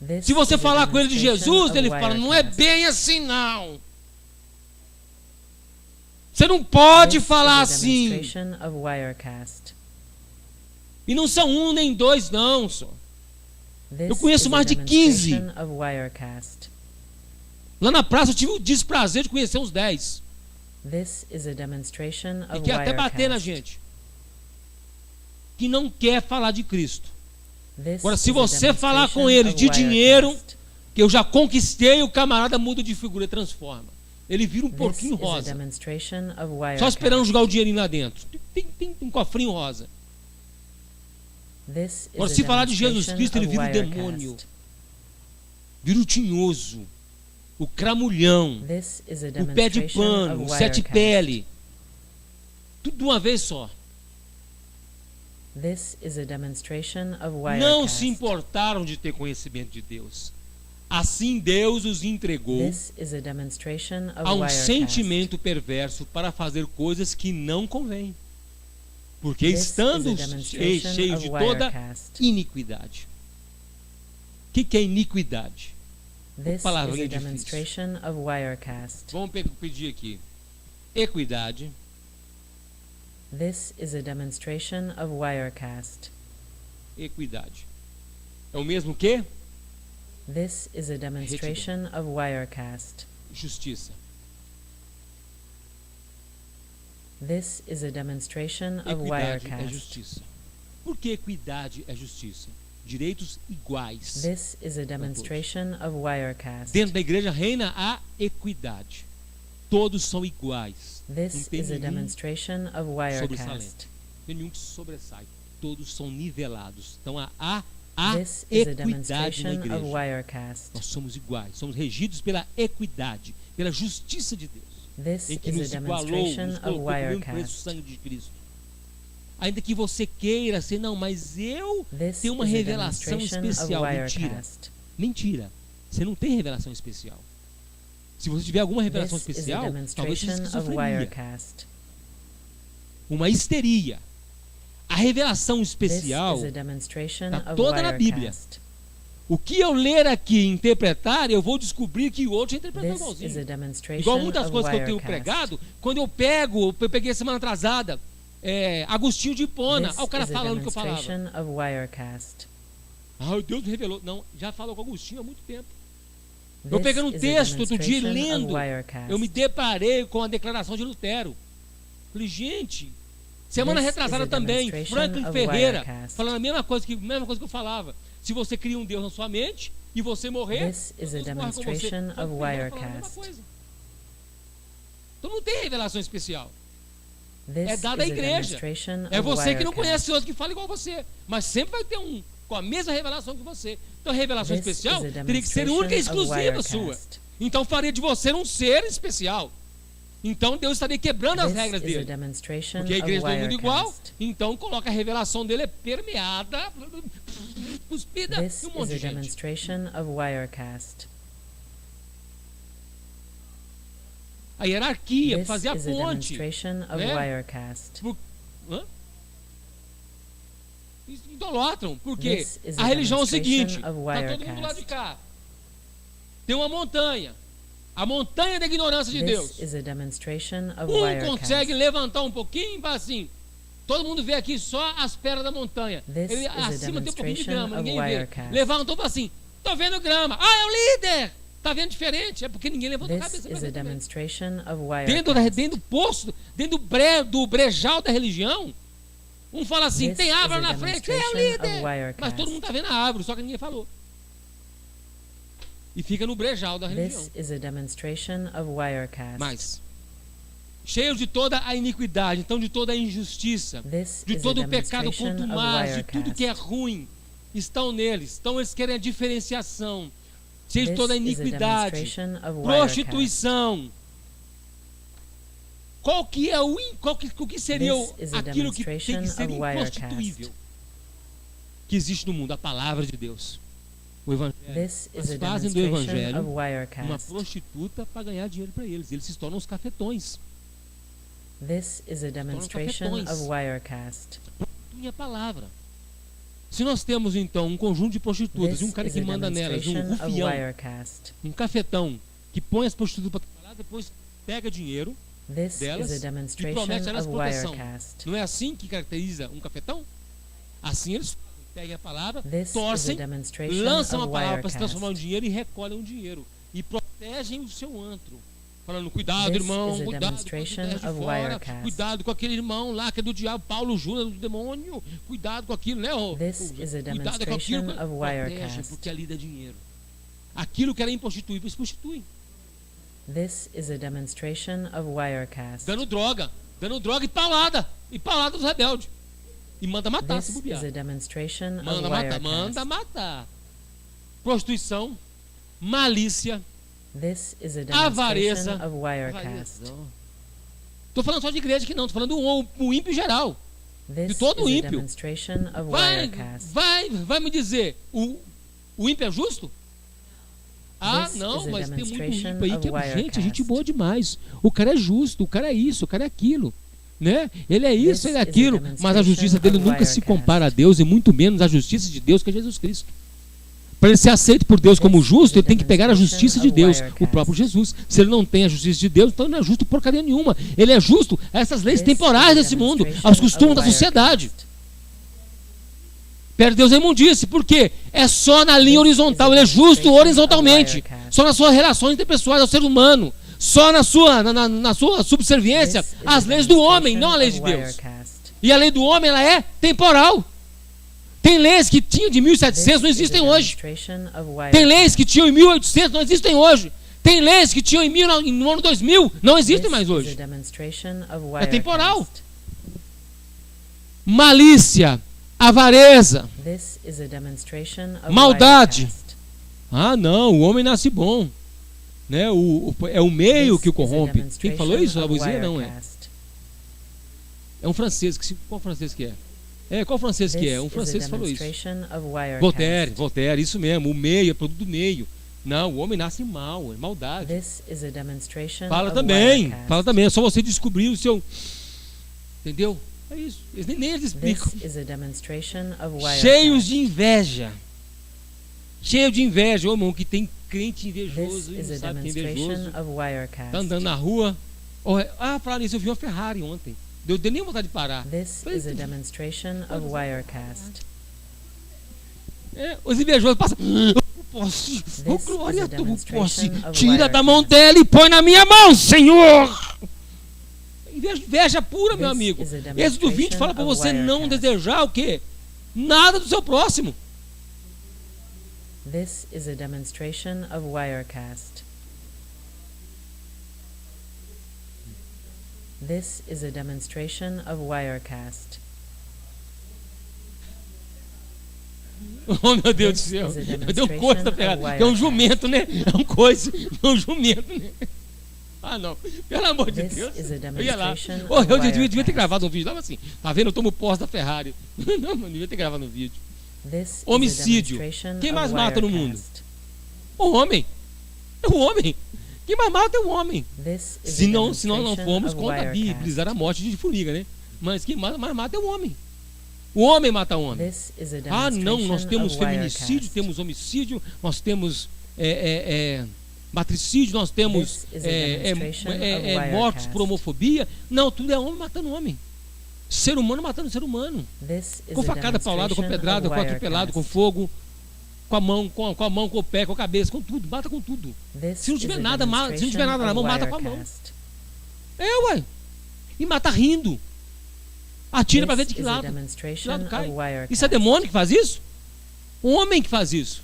This Se você is a falar com ele de demonstration Jesus, of ele fala, não é Wirecast. bem assim não. Você não pode This falar is a assim. demonstration of Wirecast. E não são um nem dois não, só. This Eu conheço is a mais de 15. demonstration of Wirecast. Lá na praça eu tive o desprazer de conhecer uns 10. This is a demonstration E of quer até bater na Wirecast. gente. Que não quer falar de Cristo. This Agora, se is a você falar com demonstration ele of de dinheiro, Wirecast. que eu já conquistei, o camarada muda de figura e transforma. Ele vira um This porquinho is a rosa. demonstration of Wirecast. Só esperando jogar o dinheirinho lá dentro. Tem um cofrinho rosa. This is Agora, a se falar de Jesus demonstration Cristo, ele of vira o Wirecast. demônio. Vira o tinhoso. O cramulhão. This is a O pé de demonstration pano. of O sete Wirecast. pele. Tudo de uma vez só. This is a demonstration of Wirecast. Não se importaram de ter conhecimento de Deus. Assim Deus os entregou This is a demonstration of a um Wirecast. sentimento perverso para fazer coisas que não convêm. Porque estando cheio de toda iniquidade. O que é iniquidade? Palavrinha difícil. Vamos pedir aqui. Equidade. This is a demonstration of Wirecast. Equidade. É o mesmo que? This is a demonstration of Wirecast. Justiça. This is a demonstration of Equidade Wirecast. é justiça. Por que equidade é justiça? Direitos iguais. This is a demonstration of Wirecast. Dentro da igreja reina a equidade. Todos são iguais. This is a demonstration of Wirecast. Não tem nenhum que sobressai. Todos são nivelados. Então há This is a equidade na demonstration of igreja. Wirecast. Nós somos iguais. Somos regidos pela equidade, pela justiça de Deus. This Em que is a nos igualou, demonstration nos of colocou pelo mesmo preço do Wirecast. sangue de Cristo. Ainda que você queira ser, não, mas eu This tenho uma is a revelação demonstration of especial. Mentira. Wirecast. Mentira. Você não tem revelação especial. Se você tiver alguma revelação This is a especial, talvez seja demonstration of esquizofrenia. Wirecast. Uma histeria. A revelação This especial is a demonstration está of toda na Bíblia. Wirecast. O que eu ler aqui e interpretar, eu vou descobrir que o outro interpretou This is a igualzinho. demonstration Igual muitas of coisas que eu tenho Wirecast. pregado, quando eu peguei semana atrasada, Agostinho de Hipona, This o cara is a falando o que eu falava. demonstration of Wirecast. Deus me revelou. Não, já falou com Agostinho há muito tempo. This Eu pegando um is a texto outro dia, demonstration of lendo, Wirecast. eu me deparei com a declaração de Lutero. Falei, gente, semana This retrasada is a também, demonstration Franklin of Ferreira, Wirecast. falando a mesma coisa que eu falava. Se você cria um Deus na sua mente e você morrer, This is a Deus morre com você. demonstration of Franklin Ferreira falando a mesma Wirecast. coisa. Então não tem revelação especial. This É dada à is a igreja. demonstration É of você que não Wirecast. conhece outro que fala igual você. Mas sempre vai ter um com a mesma revelação que você. Então a revelação This especial is a teria que ser única e demonstration of exclusiva sua. Wirecast. Então faria de você um ser especial. Então Deus estaria quebrando as This regras is a dele. demonstration Porque a of igreja é todo mundo igual, Wirecast. então coloca a revelação dele permeada, cuspida This em um monte is de a gente. demonstration of Wirecast. A hierarquia, This fazer a is a ponte. demonstration of né? Wirecast. Hã? Idolatram, porque This is a a religião é o demonstration seguinte: of está todo mundo lá de Wirecast. cá. Tem uma montanha. A montanha da ignorância de Deus. This is a demonstration of Um Wirecast. consegue levantar um pouquinho e fala assim: todo mundo vê aqui só as pedras da montanha. This Ele is a acima tem um pouquinho de demonstration grama, of ninguém vê. Wirecast. Levantou e fala assim: tô vendo grama. Ah, é o líder! Tá vendo diferente? É porque ninguém levantou a This cabeça. is pra a ver também. demonstration of Dentro Wirecast. do poço, dentro do brejal da religião, um fala assim: This tem árvore is a na frente, é o demonstration of líder! Wirecast. Mas todo mundo tá vendo a árvore, só que ninguém falou. E fica no brejal da religião. This is a demonstration of Wirecast. Mas, cheio de toda a iniquidade, então de toda a injustiça, This de is todo a o pecado demonstration of contumaz, de tudo Wirecast. que é ruim, estão neles. Então eles querem a diferenciação, cheio de This toda a is a iniquidade, demonstration of Wirecast. prostituição. Qual que é o que seria This is a aquilo que tem demonstration que ser of Wirecast. inconstituível que existe no mundo? A palavra de Deus. O Evangelho. This is a Eles fazem do demonstration Evangelho of uma Wirecast. prostituta para ganhar dinheiro para eles. Eles se tornam os cafetões. This is a demonstration cafetões. of Wirecast. Minha palavra. Se nós temos então um conjunto de prostitutas This e um cara is que a manda nelas, um demonstration of rufião, Wirecast. um cafetão que põe as prostitutas para trabalhar, depois pega dinheiro This delas is a e demonstration promete a elas of proteção. Wirecast. Não é assim que caracteriza um cafetão? Assim eles pegam a palavra, This is a torcem, demonstration lançam a of palavra para se transformar em Wirecast. dinheiro e recolhem o dinheiro. E protegem o seu antro. Falando, cuidado, This irmão, is a cuidado com demonstration as ideias de of fora, Wirecast. cuidado com aquele irmão lá que é do diabo, Paulo Júnior, do demônio, cuidado com aquilo, né? This is a Cuidado com aquilo, demonstration of protege, Wirecast. porque ali dá dinheiro. Aquilo que era improstituível, eles prostituem. This is a demonstration of Wirecast. Dando droga e paulada dos rebeldes. E manda matar se This bobear. is a demonstration of Manda matar, Wirecast. manda matar. Prostituição, malícia, This is a avareza. demonstration of Wirecast. Estou falando só de igreja aqui não, estou falando do ímpio geral. This todo is a ímpio. demonstration of Vai, Wirecast. vai me dizer, o ímpio é justo? Ah, This não, is a mas tem muito demonstration ímpio aí que of é gente Wirecast. boa demais. O cara é justo, o cara é isso, o cara é aquilo. né? Ele é isso, ele é aquilo, mas a justiça dele nunca se compara a Deus, e muito menos a justiça de Deus, que é Jesus Cristo. Para ele ser aceito por Deus como justo, ele tem que pegar a justiça de Deus, o próprio Jesus. Se ele não tem a justiça de Deus, então ele não é justo porcaria nenhuma. Ele é justo a essas leis temporais desse mundo, aos costumes da sociedade. Perde Deus é imundície, por quê? É só na linha horizontal, ele é justo horizontalmente, só nas suas relações interpessoais ao ser humano, só na sua subserviência às leis do homem, não às leis de Deus. E a lei do homem, ela é temporal. Tem leis que tinham de 1700, não existem hoje. Tem leis que tinham em 1800, não existem hoje. Tem leis que tinham no ano 2000, não existem mais hoje. É temporal. Malícia, avareza, maldade. Ah, não, o homem nasce bom. Né? É o meio que o corrompe. Quem falou isso? Lavoisier? Não é. É um francês. Qual francês que é? Qual francês que é? Um francês que falou isso. Voltaire, isso mesmo. O meio é produto do meio. Não, o homem nasce mal, é maldade. Fala também. É só você descobrir o seu... Entendeu? É isso. Nem eles explicam. Cheios de inveja. Cheio de inveja. Ô, irmão, que tem crente invejoso e não sabe que é invejoso. Tá andando na rua. Falar nisso, eu vi uma Ferrari ontem. Deu nem vontade de parar. Os invejosos passam. Posso, glória a tu, posso. Tira da mão dela e põe na minha mão, Senhor. Inveja pura, meu amigo. Êxodo 20 fala para você não desejar o quê? Nada do seu próximo. This is a demonstration of Wirecast. This is a demonstration of Wirecast. Oh, meu Deus do céu. Deu um coice da ferrada. É um jumento, né? É um coice. É um jumento, né? Ah, não. Pelo amor de Deus. Olha lá. Eu devia ter gravado um vídeo. Lá assim. Tá vendo? Eu tomo posse da Ferrari. Não, devia ter gravado um vídeo. Homicídio. Quem mais mata no mundo? O homem. É o homem. Quem mais mata é o homem. Se nós não formos contra a Bíblia, a morte de formiga, né? Mas quem mais mata é o homem. O homem mata o homem. Ah, não, nós temos feminicídio, temos homicídio, nós temos matricídio, nós temos mortes por homofobia. Não, tudo é homem matando homem. Ser humano matando ser humano. Com facada paulada, com pedrada, com atropelado, com fogo, com a mão, com o pé, com a cabeça, com tudo, mata com tudo. Se não tiver nada na mão, mata com a mão. Ué. E mata rindo. Atira para ver de que lado cai. Isso é demônio que faz isso? O homem que faz isso.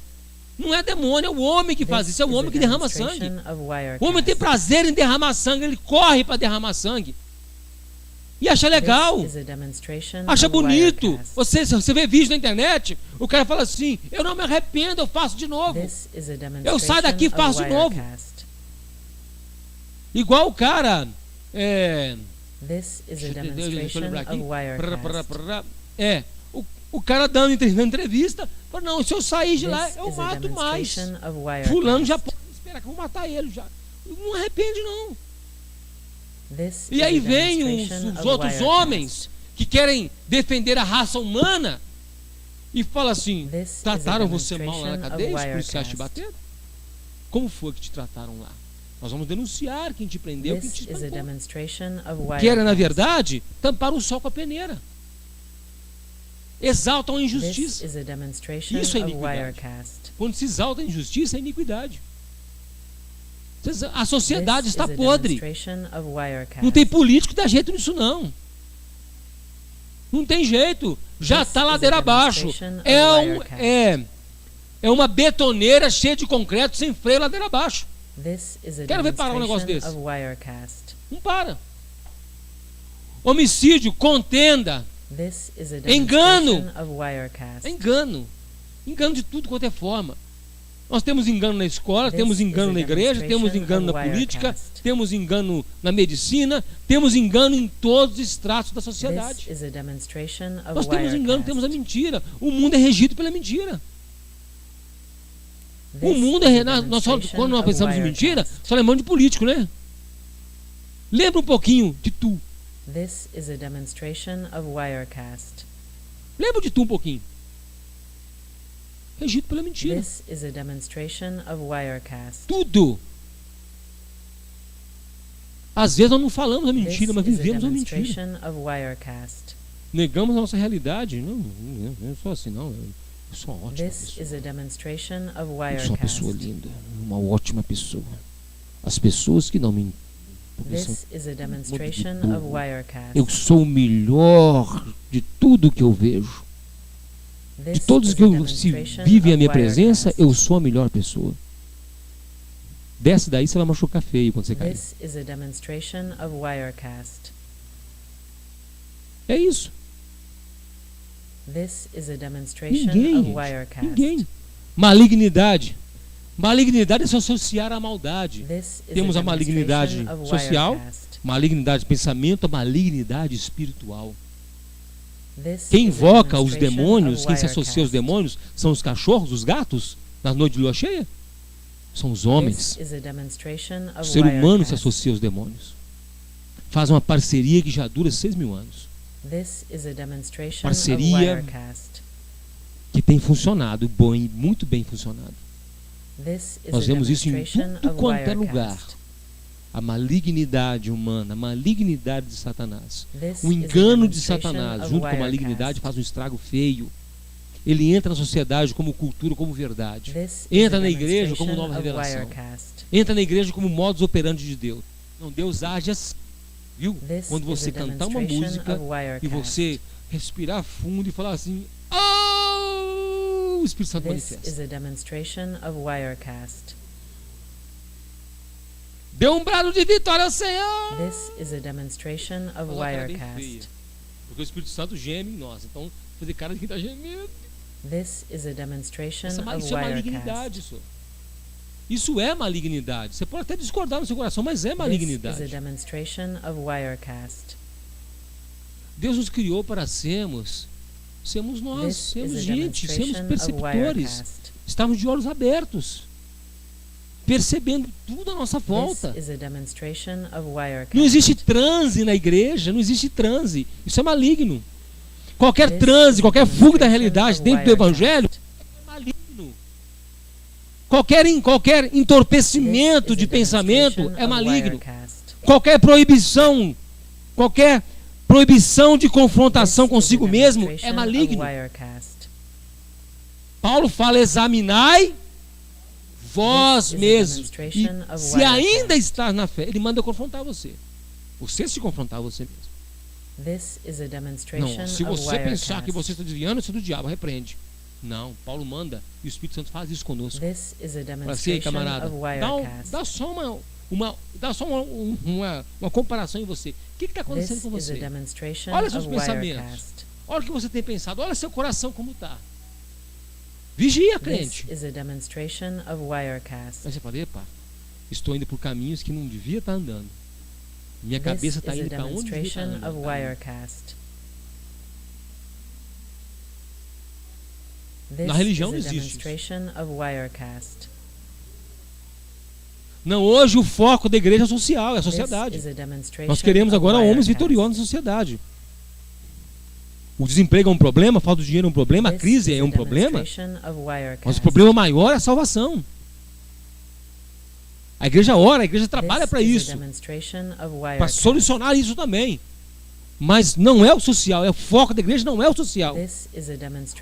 Não é demônio, é o homem que faz isso. É o homem que derrama sangue. O homem tem prazer em derramar sangue. Ele corre para derramar sangue. E acha legal. Acha bonito. Você vê vídeo na internet, o cara fala assim: eu não me arrependo, eu faço de novo. Eu saio daqui e faço de novo. Igual o cara... O cara dando entrevista, fala, não, se eu sair de lá, eu mato mais. Fulano já pode esperar que eu vou matar ele já. Não arrepende, não. E aí vem os outros homens que querem defender a raça humana e fala assim: trataram você mal lá na cadeia, os policiais te bateram? Como foi que te trataram lá? Nós vamos denunciar quem te prendeu, quem te espancou. Que era, na verdade, tampar o sol com a peneira. Exaltam a injustiça. Isso é iniquidade. Quando se exalta a injustiça, é iniquidade. A sociedade está podre. Não tem político que dá jeito nisso, não. Não tem jeito. Já está ladeira abaixo. É uma betoneira cheia de concreto, sem freio, ladeira abaixo. Quero ver parar um negócio desse. Não para. Homicídio, contenda, engano. Engano de tudo quanto é forma. Nós temos engano na escola, temos engano na igreja, temos engano na política, temos engano na medicina, temos engano em todos os estratos da sociedade. Nós temos engano, temos a mentira. O mundo é regido pela mentira. O mundo é... Quando nós pensamos em mentira, só lembramos de político, né? Lembra um pouquinho de tu. This is a demonstration of Wirecast. Lembra de tu um pouquinho. Regido pela mentira. This is a demonstration of Wirecast. Tudo. Às vezes nós não falamos a mentira, mas vivemos a mentira. Of Wirecast. Negamos a nossa realidade. Não sou assim, não. Eu sou uma ótima This pessoa. is a demonstration of Eu sou uma Wirecast. pessoa linda. Uma ótima pessoa. As pessoas que não me... This is a demonstration of Wirecast. Eu sou o melhor de tudo que eu vejo. De todos que vivem a minha presença, eu sou a melhor pessoa. Desce daí, você vai machucar feio quando você cair. This is a demonstration of Wirecast. É isso. This is a demonstration of Wirecast. Ninguém. Malignidade. Malignidade é se associar à maldade. Temos a malignidade social, malignidade de pensamento, a malignidade espiritual. Quem invoca os demônios, quem se associa aos demônios, são os cachorros, os gatos, na noite de lua cheia? São os homens. O ser humano se associa aos demônios. Faz uma parceria que já dura 6.000 anos. Parceria que tem funcionado, muito bem funcionado. Nós vemos isso em tudo quanto é lugar. A malignidade humana, a malignidade de Satanás. O engano de Satanás, junto com a malignidade, faz um estrago feio. Ele entra na sociedade como cultura, como verdade. Entra na igreja como nova revelação. Entra na igreja como modus operandi de Deus. Não, Deus age assim. Viu? Quando você cantar uma música e você respirar fundo e falar assim, oh! O Espírito Santo manifesta. Dê um brado de vitória ao Senhor. Porque o Espírito Santo geme em nós. Então, fazer cara de quem está gemendo. Isso é malignidade, isso. Isso é malignidade. Você pode até discordar no seu coração, mas é malignidade. Deus nos criou para sermos nós, sermos gente, sermos perceptores. Estamos de olhos abertos, percebendo tudo à nossa volta. Não existe transe na igreja, não existe transe. Isso é maligno. Qualquer transe, qualquer fuga da realidade dentro do Evangelho é maligno. Qualquer entorpecimento de pensamento é maligno. Qualquer proibição de confrontação consigo mesmo é maligno. Paulo fala, examinai vós mesmos. E se ainda estás na fé, ele manda confrontar você. Você se confrontar a você mesmo. Não, se você pensar que você está desviando, isso é do diabo, repreende. Não, Paulo manda e o Espírito Santo faz isso conosco. Fala assim, camarada, dá só uma comparação em você. O que está acontecendo com você? Olha seus pensamentos. Olha o que você tem pensado. Olha seu coração como está. Vigia, crente. Mas você fala, epa, estou indo por caminhos que não devia estar andando. Minha cabeça está indo para onde devia estar andando. Na religião não existe isso. Não, hoje o foco da igreja é social, é a sociedade. Nós queremos agora homens vitoriosos na sociedade. O desemprego é um problema, a falta de dinheiro é um problema, a crise é um problema, mas o problema maior é a salvação. A igreja ora, a igreja trabalha para isso, para solucionar isso também. Mas não é o social, o foco da igreja não é o social.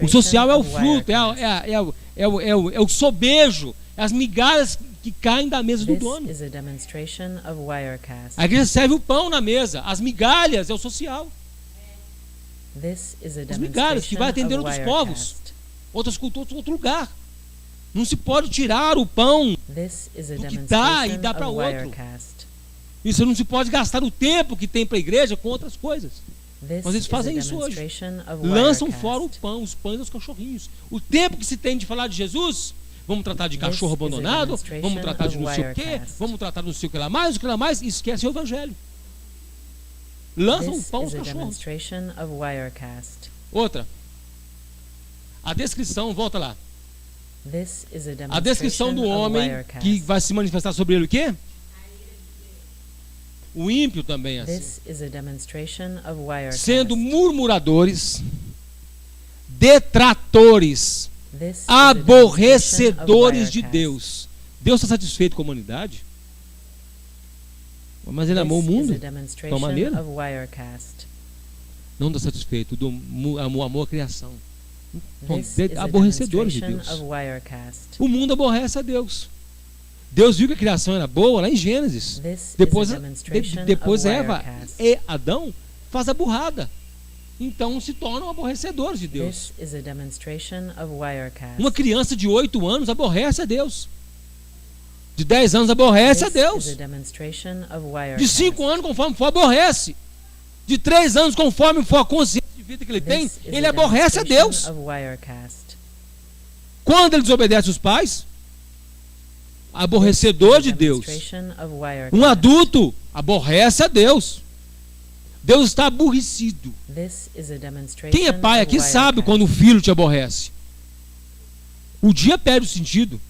O social é o fruto, é o sobejo, é as migalhas que caem da mesa do dono. A igreja serve o pão na mesa, as migalhas é o social. As migalhas que vai atender outros povos, outras culturas, outro lugar. Não se pode tirar o pão do que dá e dar para outro. Isso não se pode gastar o tempo que tem para a igreja com outras coisas. Mas eles fazem isso hoje. Lançam fora o pão, os pães aos cachorrinhos. O tempo que se tem de falar de Jesus, vamos tratar de cachorro abandonado, vamos tratar de não sei o quê, vamos tratar de não sei o que lá mais, e esquece o evangelho. Lançam o pão aos cachorros. Outra. A descrição, volta lá. A descrição do homem que vai se manifestar sobre ele o quê? O ímpio também é assim. This is a demonstration of Wirecast. Sendo murmuradores, detratores, This is a aborrecedores de demonstration of Deus. Deus está satisfeito com a humanidade? Mas ele amou o Wirecast. mundo This is a de uma demonstration maneira? of Wirecast. Não está satisfeito, amou a criação. São This is a aborrecedores de demonstration Deus. of Wirecast. O mundo aborrece a Deus. Deus viu que a criação era boa lá em Gênesis. This Depois, is a demonstration depois of Eva Wirecast. e Adão faz a burrada. Então se tornam aborrecedores de Deus. This is a demonstration of Wirecast. Uma criança de 8 anos aborrece a Deus. De 10 anos aborrece a This Deus. is a demonstration of Wirecast. De 5 anos, conforme for, aborrece. De 3 anos, conforme for a consciência de vida que ele tem, This is ele a aborrece a Deus. demonstration of Wirecast. Quando ele desobedece os pais, aborrecedor de Deus. Demonstration of Wirecast. Um adulto aborrece a Deus. Deus está aborrecido. This is a demonstration Quem é pai of aqui sabe Wirecast. quando o filho te aborrece. O dia perde o sentido.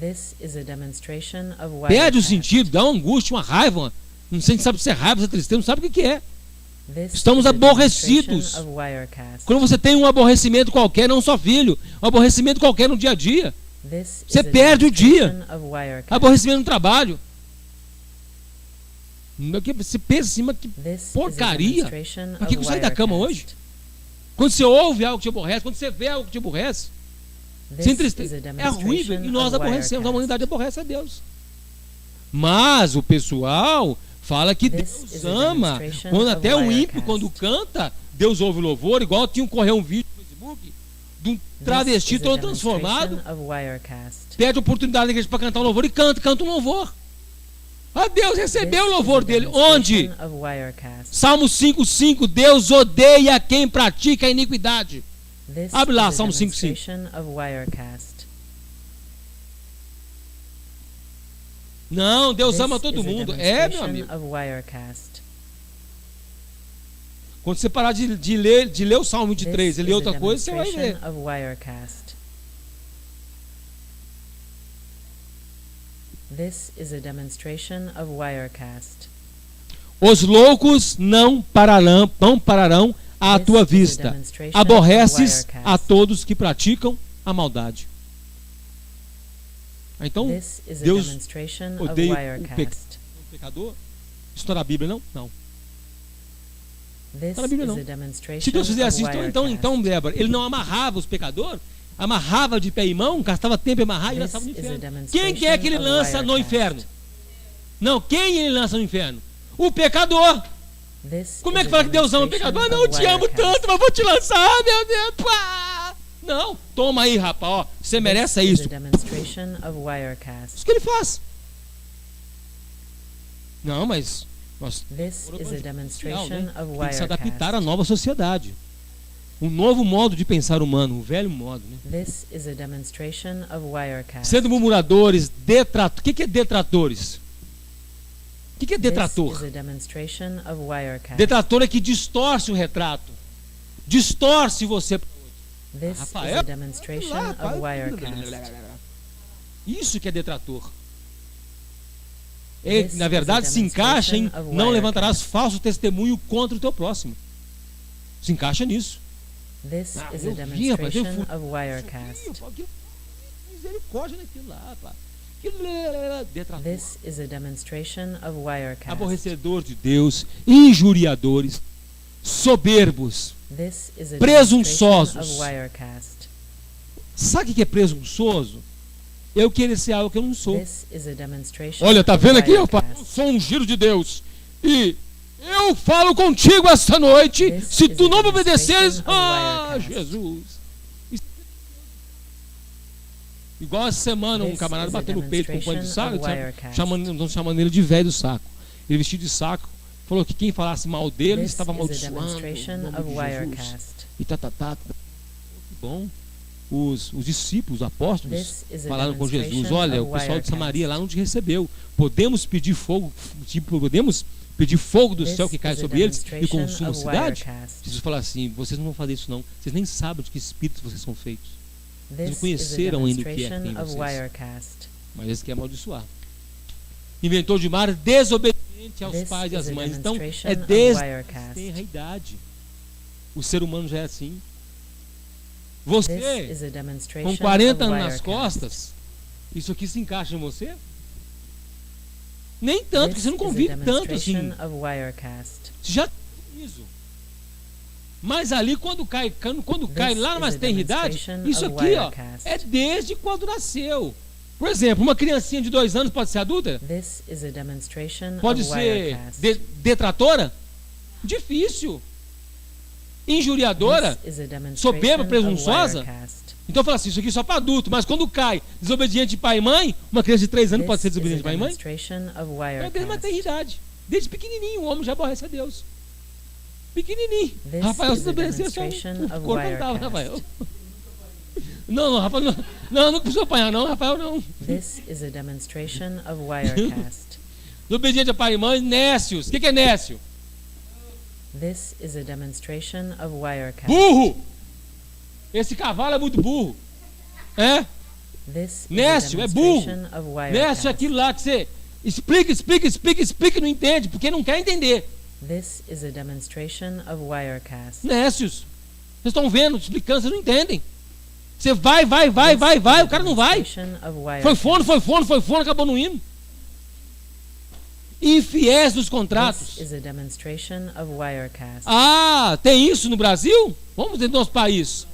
This is a demonstration of Perde o Wirecast. sentido, dá uma angústia, uma raiva. Não sei se sabe se é raiva, se é tristeza, não sabe o que é. This Estamos is a aborrecidos. demonstration of Wirecast. Quando você tem um aborrecimento qualquer, não só filho, um aborrecimento qualquer no dia a dia. This Você is a perde o dia. demonstration of Wirecast. Aborrecimento no trabalho. Você pensa assim, mas que This is a porcaria. demonstration Por que of eu saí da cama Wirecast. hoje? Quando você ouve algo que te aborrece, quando você vê algo que te aborrece, This se is entristece. a É ruim demonstration e nós of aborrecemos, a Wirecast. humanidade aborrece a Deus. Mas o pessoal fala que This Deus is a ama. demonstration Quando of até o ímpio, Wirecast. quando canta, Deus ouve o louvor, igual tinha correu um vídeo no Facebook de um travesti This is a todo transformado, demonstration of Wirecast. pede oportunidade na igreja para cantar um louvor e canta um louvor. Ah, Deus recebeu o This louvor is a dele. Onde? demonstration of Wirecast. Salmo 5:5, Deus odeia quem pratica a iniquidade. This Abre lá, is a Salmo 5:5. demonstration of Wirecast. Não, Deus This ama todo is a mundo. É, meu demonstration amigo. of Wirecast. Quando você parar de ler o Salmo 23 e This ler is a outra coisa, você vai ver. demonstration of Wirecast. This is a demonstration of Wirecast. Os loucos não pararão à This tua is a vista. demonstration Aborreces of Wirecast. a todos que praticam a maldade. Então, This is a Deus demonstration of odeia o Wirecast. pecador? Isso está na Bíblia, não? Não. This Está na Bíblia, is não. a demonstration Se Deus fizesse of isso, Wirecast. então, Débora, ele não amarrava os pecadores, amarrava de pé e mão, gastava tempo em amarrar e This lançava no is a inferno. demonstration Quem que é que ele of lança no Wirecast. inferno? Não, quem ele lança no inferno? O pecador. This Como é is que a fala que Deus ama o demonstration pecador? Ah, não, eu of te amo Wirecast. tanto, mas vou te lançar, meu Deus. Pá! Não, toma aí, rapaz, ó, você merece This is isso. a demonstration of Wirecast. Isso que ele faz. Não, mas nós This is a social, demonstration né? of Tem que se adaptar à Wirecast. nova sociedade. Um novo modo de pensar humano, um velho modo, né? This is a demonstration of Wirecast. Sendo murmuradores, detratores. O que é detratores? O que é detrator? This is a demonstration of Wirecast. Detrator é que distorce o retrato. Distorce você. This is Rafael, a demonstration of Wirecast. Isso que é detrator. This Na verdade, is a se encaixa em demonstration of não Wirecast. levantarás falso testemunho contra o teu próximo. Se encaixa nisso. This Ah, is eu a vi, rapaz, eu demonstration fui- of Wirecast. Que misericórdia naquilo lá, pá. Detrator. This is a demonstration of Wirecast. Aborrecedor de Deus, injuriadores, soberbos. This is a Presunçosos. demonstration of Wirecast. Sabe o que é presunçoso? Eu querer ser algo que eu não sou. This is a demonstration Olha, tá of vendo aqui? Eu Wirecast. sou um giro de Deus. E eu falo contigo esta noite. This Se is tu a não me obedeceres, demonstration of Wirecast. Jesus. Igual essa semana, um This camarada is a bateu no peito com um pano de saco, demonstration of Wirecast. chamando ele de velho do saco. Ele vestido de saco, falou que quem falasse mal dele This estava is a amaldiçoando demonstration o nome of de Jesus. Wirecast. E Que bom. Os discípulos, os apóstolos, This is a falaram com Jesus: demonstration olha, of o pessoal de Wirecast. Samaria lá não te recebeu. Podemos pedir fogo, podemos pedir fogo do This céu que cai is a sobre eles e demonstration consuma a of cidade? Wirecast. Jesus fala assim: vocês não vão fazer isso não. Vocês nem sabem de que espíritos vocês são feitos. This is a conheceram ainda o que é demonstration quem of vocês. Wirecast. Mas eles querem amaldiçoar. Inventor de mar, desobediente diferente aos pais e às is a mães. Então, demonstration é of desde Wirecast. a idade. O ser humano já é assim. This Você, is a com demonstration 40 of anos nas Wirecast. costas, isso aqui se encaixa em você? Nem tanto, porque This você não is a convive tanto assim. demonstration of Wirecast. Você já tem isso. Mas ali, quando cai lá na mais is a tenra idade, demonstration isso of aqui, ó, Wirecast. é desde quando nasceu. Por exemplo, uma criancinha de 2 anos pode ser adulta? This is a demonstration Pode of ser Wirecast. detratora? Difícil. Injuriadora? This is a demonstration Soberba, of presunçosa? Wirecast. Então fala assim, isso aqui é só para adulto, mas quando cai desobediente de pai e mãe, uma criança de 3 anos This pode ser is a desobediente de pai e mãe? demonstration of É desde uma Wirecast. tenridade. Desde pequenininho, o homem já aborrece a Deus. Pequenininho. This Rafael, is se a obedecer, só demonstration o of corpo não tava, Wirecast. Rafael. Não, Rafael, não precisa apanhar não, Rafael, não. This is a demonstration of Wirecast. Desobediente a pai e mãe, nécios. O que é nécio? This is a demonstration of Wirecast. Burro! Esse cavalo é muito burro. É? This is Nécio, a é burro. demonstration of Nécio Wirecast. é aquilo lá que você explica e não entende, porque não quer entender. This is a demonstration of Wirecast. Nécios. Vocês estão vendo, explicando, vocês não entendem. Você vai, o cara não vai. Foi fono, acabou não indo. Infiéis dos contratos. This is a demonstration of Wirecast. Ah, tem isso no Brasil? Vamos dentro do nosso país.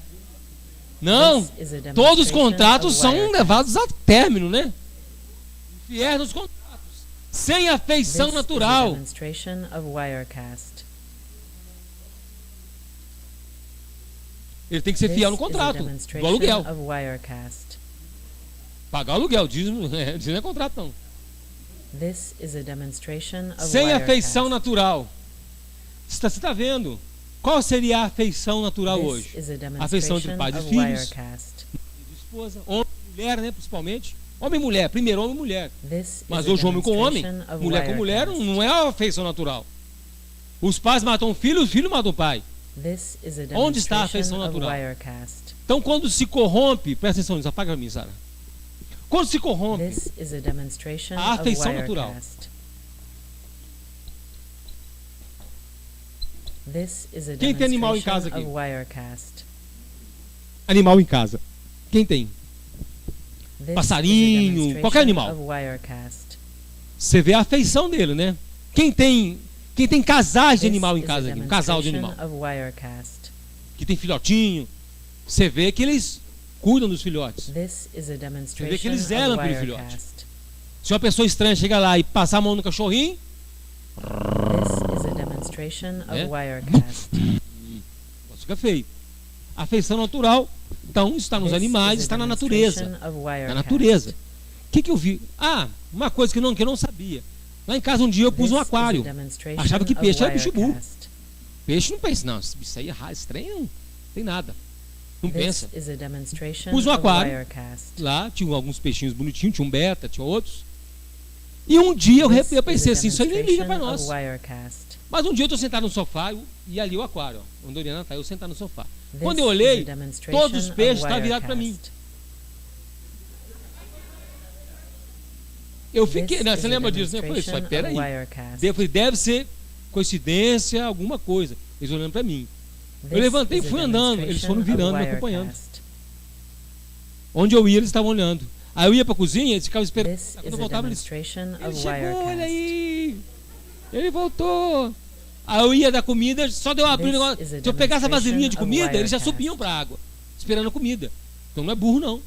Não, This is a demonstration todos os contratos of são Wirecast. levados a término, né? Infiéis nos contratos. Sem afeição This natural. is a demonstration of Wirecast. Ele tem que ser This fiel no is a contrato, do demonstration aluguel. of Wirecast. Pagar o aluguel, diz não é contrato não. This is a demonstration of Sem Wirecast. afeição natural. Você está vendo? Qual seria a afeição natural This hoje? is a Afeição entre demonstration pais e of filhos, Wirecast. esposa, homem e mulher, né, principalmente. Homem e mulher, primeiro homem e mulher. This Mas is a hoje homem com homem, demonstration of mulher com mulher, Wirecast. não é a afeição natural. Os pais matam o filho matam o pai. This is a Onde está a afeição demonstration of natural? Wirecast. Então quando se corrompe, presta atenção nisso, apaga pra mim, Sara. Quando se corrompe, This is a demonstration A of afeição natural. Wirecast. This is a Quem tem animal em demonstration casa aqui? of Wirecast. animal em casa. Quem tem? This Passarinho, is a qualquer demonstration animal. of Wirecast. Você vê a afeição dele, né? Quem tem casais de This animal em is casa a aqui, um casal de animal, demonstration of Wirecast. que tem filhotinho, você vê que eles cuidam dos filhotes. This is a Você demonstration vê que eles of zelam pelo filhote. Wirecast. Se uma pessoa estranha chega lá e passar a mão no cachorrinho, This is a demonstration of É? Wirecast. fica feio. A afeição natural, então, está nos This animais, is a está na natureza. demonstration of Na Wirecast. natureza. O que eu vi? Ah, uma coisa que eu não sabia. Lá em casa um dia eu pus um This is a aquário. demonstration Achava que of peixe era bicho burro. Wirecast. Peixe não pensa, não, isso aí é raro, estranho, não tem nada. Não This pensa. is a demonstration Pus um of aquário. Wirecast. Lá tinha alguns peixinhos bonitinhos, tinha um beta, tinha outros. E um dia eu This pensei is a assim, isso aí nem liga pra demonstration nós. of Wirecast. Mas um dia eu estou sentado no sofá e ali o aquário, ó, onde a Oriana tá, eu sentado no sofá. This Quando eu is olhei, a demonstration todos os of peixes estavam virados para mim. Wirecast. Eu This fiquei, não, is você a lembra disso, né? Eu falei, demonstration só, peraí. of Wirecast. Eu falei, deve ser coincidência, alguma coisa. Eles olhando para mim. This levantei e is a fui andando, eles foram demonstration virando, of me acompanhando. Wirecast. Onde eu ia, eles estavam olhando. Aí eu ia pra cozinha, eles ficavam esperando. This Quando is eu a voltava, eles... demonstration Ele of chegou, olha Wirecast. aí. Ele voltou. Aí eu ia dar comida, só deu abrir o This negócio. is a Se eu pegasse a vasilhinha de demonstration comida, of eles já Wirecast. subiam pra água, esperando a comida. Então não é burro, não.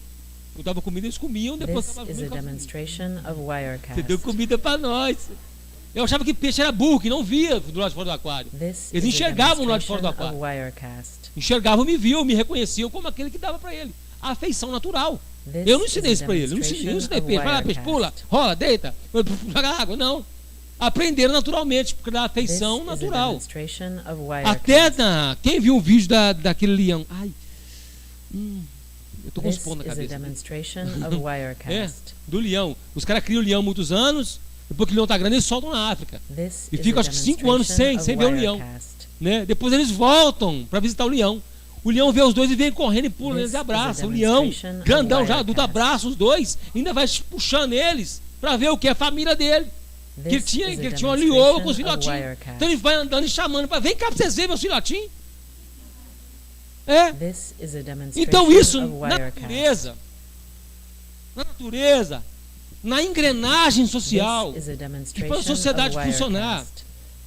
Eu dava comida, eles comiam, depois This tava is a demonstration of Você deu Wirecast. comida pra nós. Eu achava que peixe era burro, que não via do lado de fora do aquário. This Eles is a enxergavam do lado de fora do demonstration of aquário. Wirecast. Enxergavam, me viam, me reconheciam como aquele que dava pra ele. A afeição natural. This Eu não is ensinei a isso pra ele. Eu não ensinei demonstration peixe. of Vai lá, peixe, pula, Wirecast. rola, deita, joga água. Não. Aprenderam naturalmente, porque da This afeição is a natural. demonstration of Até Wirecast. quem viu o vídeo daquele leão. Ai. Eu tô com os This pontos na is a cabeça. demonstration of Wirecast. Do leão. Os caras criam o leão há muitos anos, depois que o leão tá grande, eles soltam na África. This E is fica a acho que 5 anos sem demonstration ver of o leão. Wirecast. Né? Depois eles voltam para visitar o leão. O leão vê os dois e vem correndo e pula, This eles is a abraçam. O leão, demonstration of grandão já, Wirecast. adulto, abraça os dois, ainda vai puxando eles para ver o que é a família dele. Que ele tinha uma lioa com os filhotinhos. Então ele vai andando e chamando, vem cá pra vocês verem meus filhotinhos. Então isso na natureza, na engrenagem social, que faz a sociedade funcionar,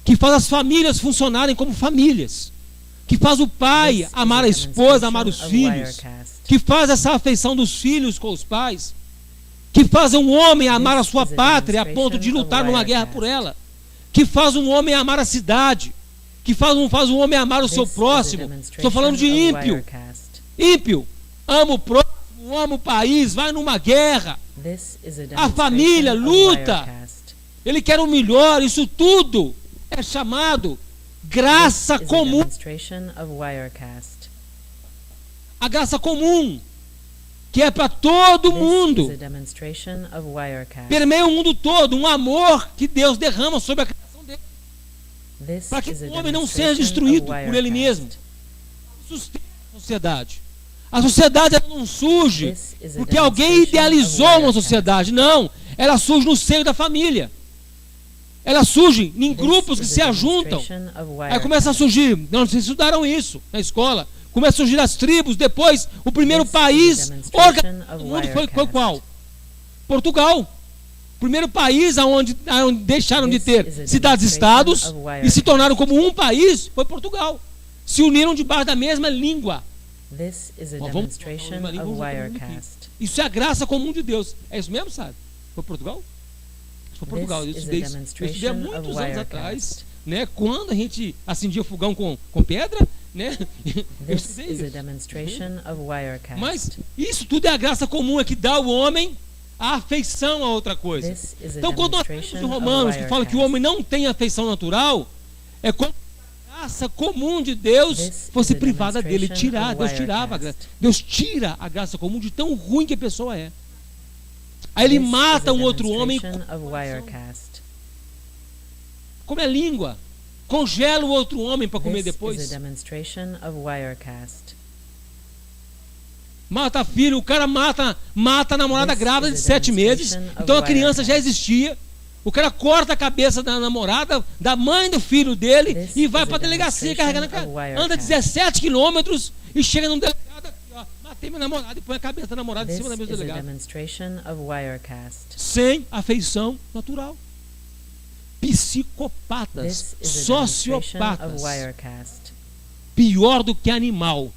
que faz as famílias funcionarem como famílias, que faz o pai amar a esposa, amar os filhos, que faz essa afeição dos filhos com os pais, que faz um homem amar a sua pátria a ponto de lutar numa guerra por ela, que faz um homem amar a cidade, que faz um homem amar o seu próximo. Estou falando de ímpio. Ímpio ama o próximo, ama o país, vai numa guerra. A família luta. Ele quer o melhor. Isso tudo é chamado graça comum. A graça comum, que é para todo mundo, permeia o mundo todo, um amor que Deus derrama sobre a criação dele, para que o homem não seja destruído por ele mesmo. Sustenta a sociedade. A sociedade ela não surge porque alguém idealizou uma sociedade. Não, ela surge no seio da família. Ela surge em grupos que se ajuntam. Aí começa a surgir, não sei se estudaram isso na escola, começa a surgir as tribos. Depois, o primeiro país organizado do mundo foi qual? Portugal. O primeiro país onde deixaram de ter cidades-estados e se tornaram como um país foi Portugal. Se uniram debaixo da mesma língua. Isso é a graça comum de Deus. É isso mesmo, sabe? Foi Portugal? Foi Portugal. Eu estudei há muitos anos atrás, né? Quando a gente acendia fogão com pedra, né? Eu estudei isso. Mas isso tudo é a graça comum, é que dá ao homem a afeição a outra coisa. Então, quando nós temos em Romanos que fala que o homem não tem afeição natural, é como a graça comum de Deus fosse privada dele. Deus tirava a graça. Deus tira a graça comum de tão ruim que a pessoa é. Aí ele mata um outro homem como é língua. Congela o outro homem para comer depois. Mata filho, o cara mata a namorada grávida de 7 meses. Então a criança já existia. O cara corta a cabeça da namorada, da mãe do filho dele e vai para a delegacia carregando a cara. Anda 17 quilômetros e chega num delegado aqui, ó. Matei meu namorado e põe a cabeça da namorada em cima da mesa do delegado. Sem afeição natural. Psicopatas, sociopatas. Pior do que animal.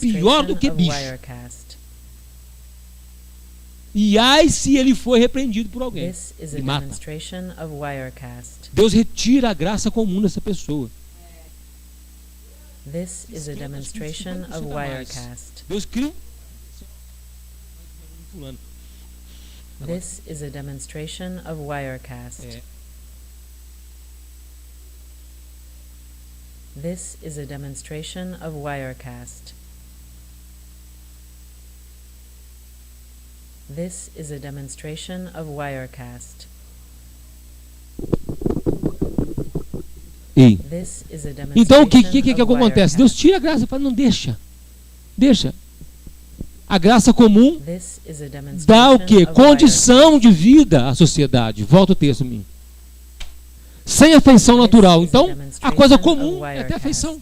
Pior do que bicho. E ai se ele for repreendido por alguém e mata. Deus retira a graça comum dessa pessoa. Deus cria fulano. This is a demonstration of Wirecast. This is a demonstration of Wirecast. This is a demonstration of Wirecast. Então o que acontece? Deus tira a graça e fala, não deixa. A graça comum dá o quê? Condição de vida à sociedade. Volta o texto, mim. Sem afeição natural. Então, a coisa comum é ter afeição.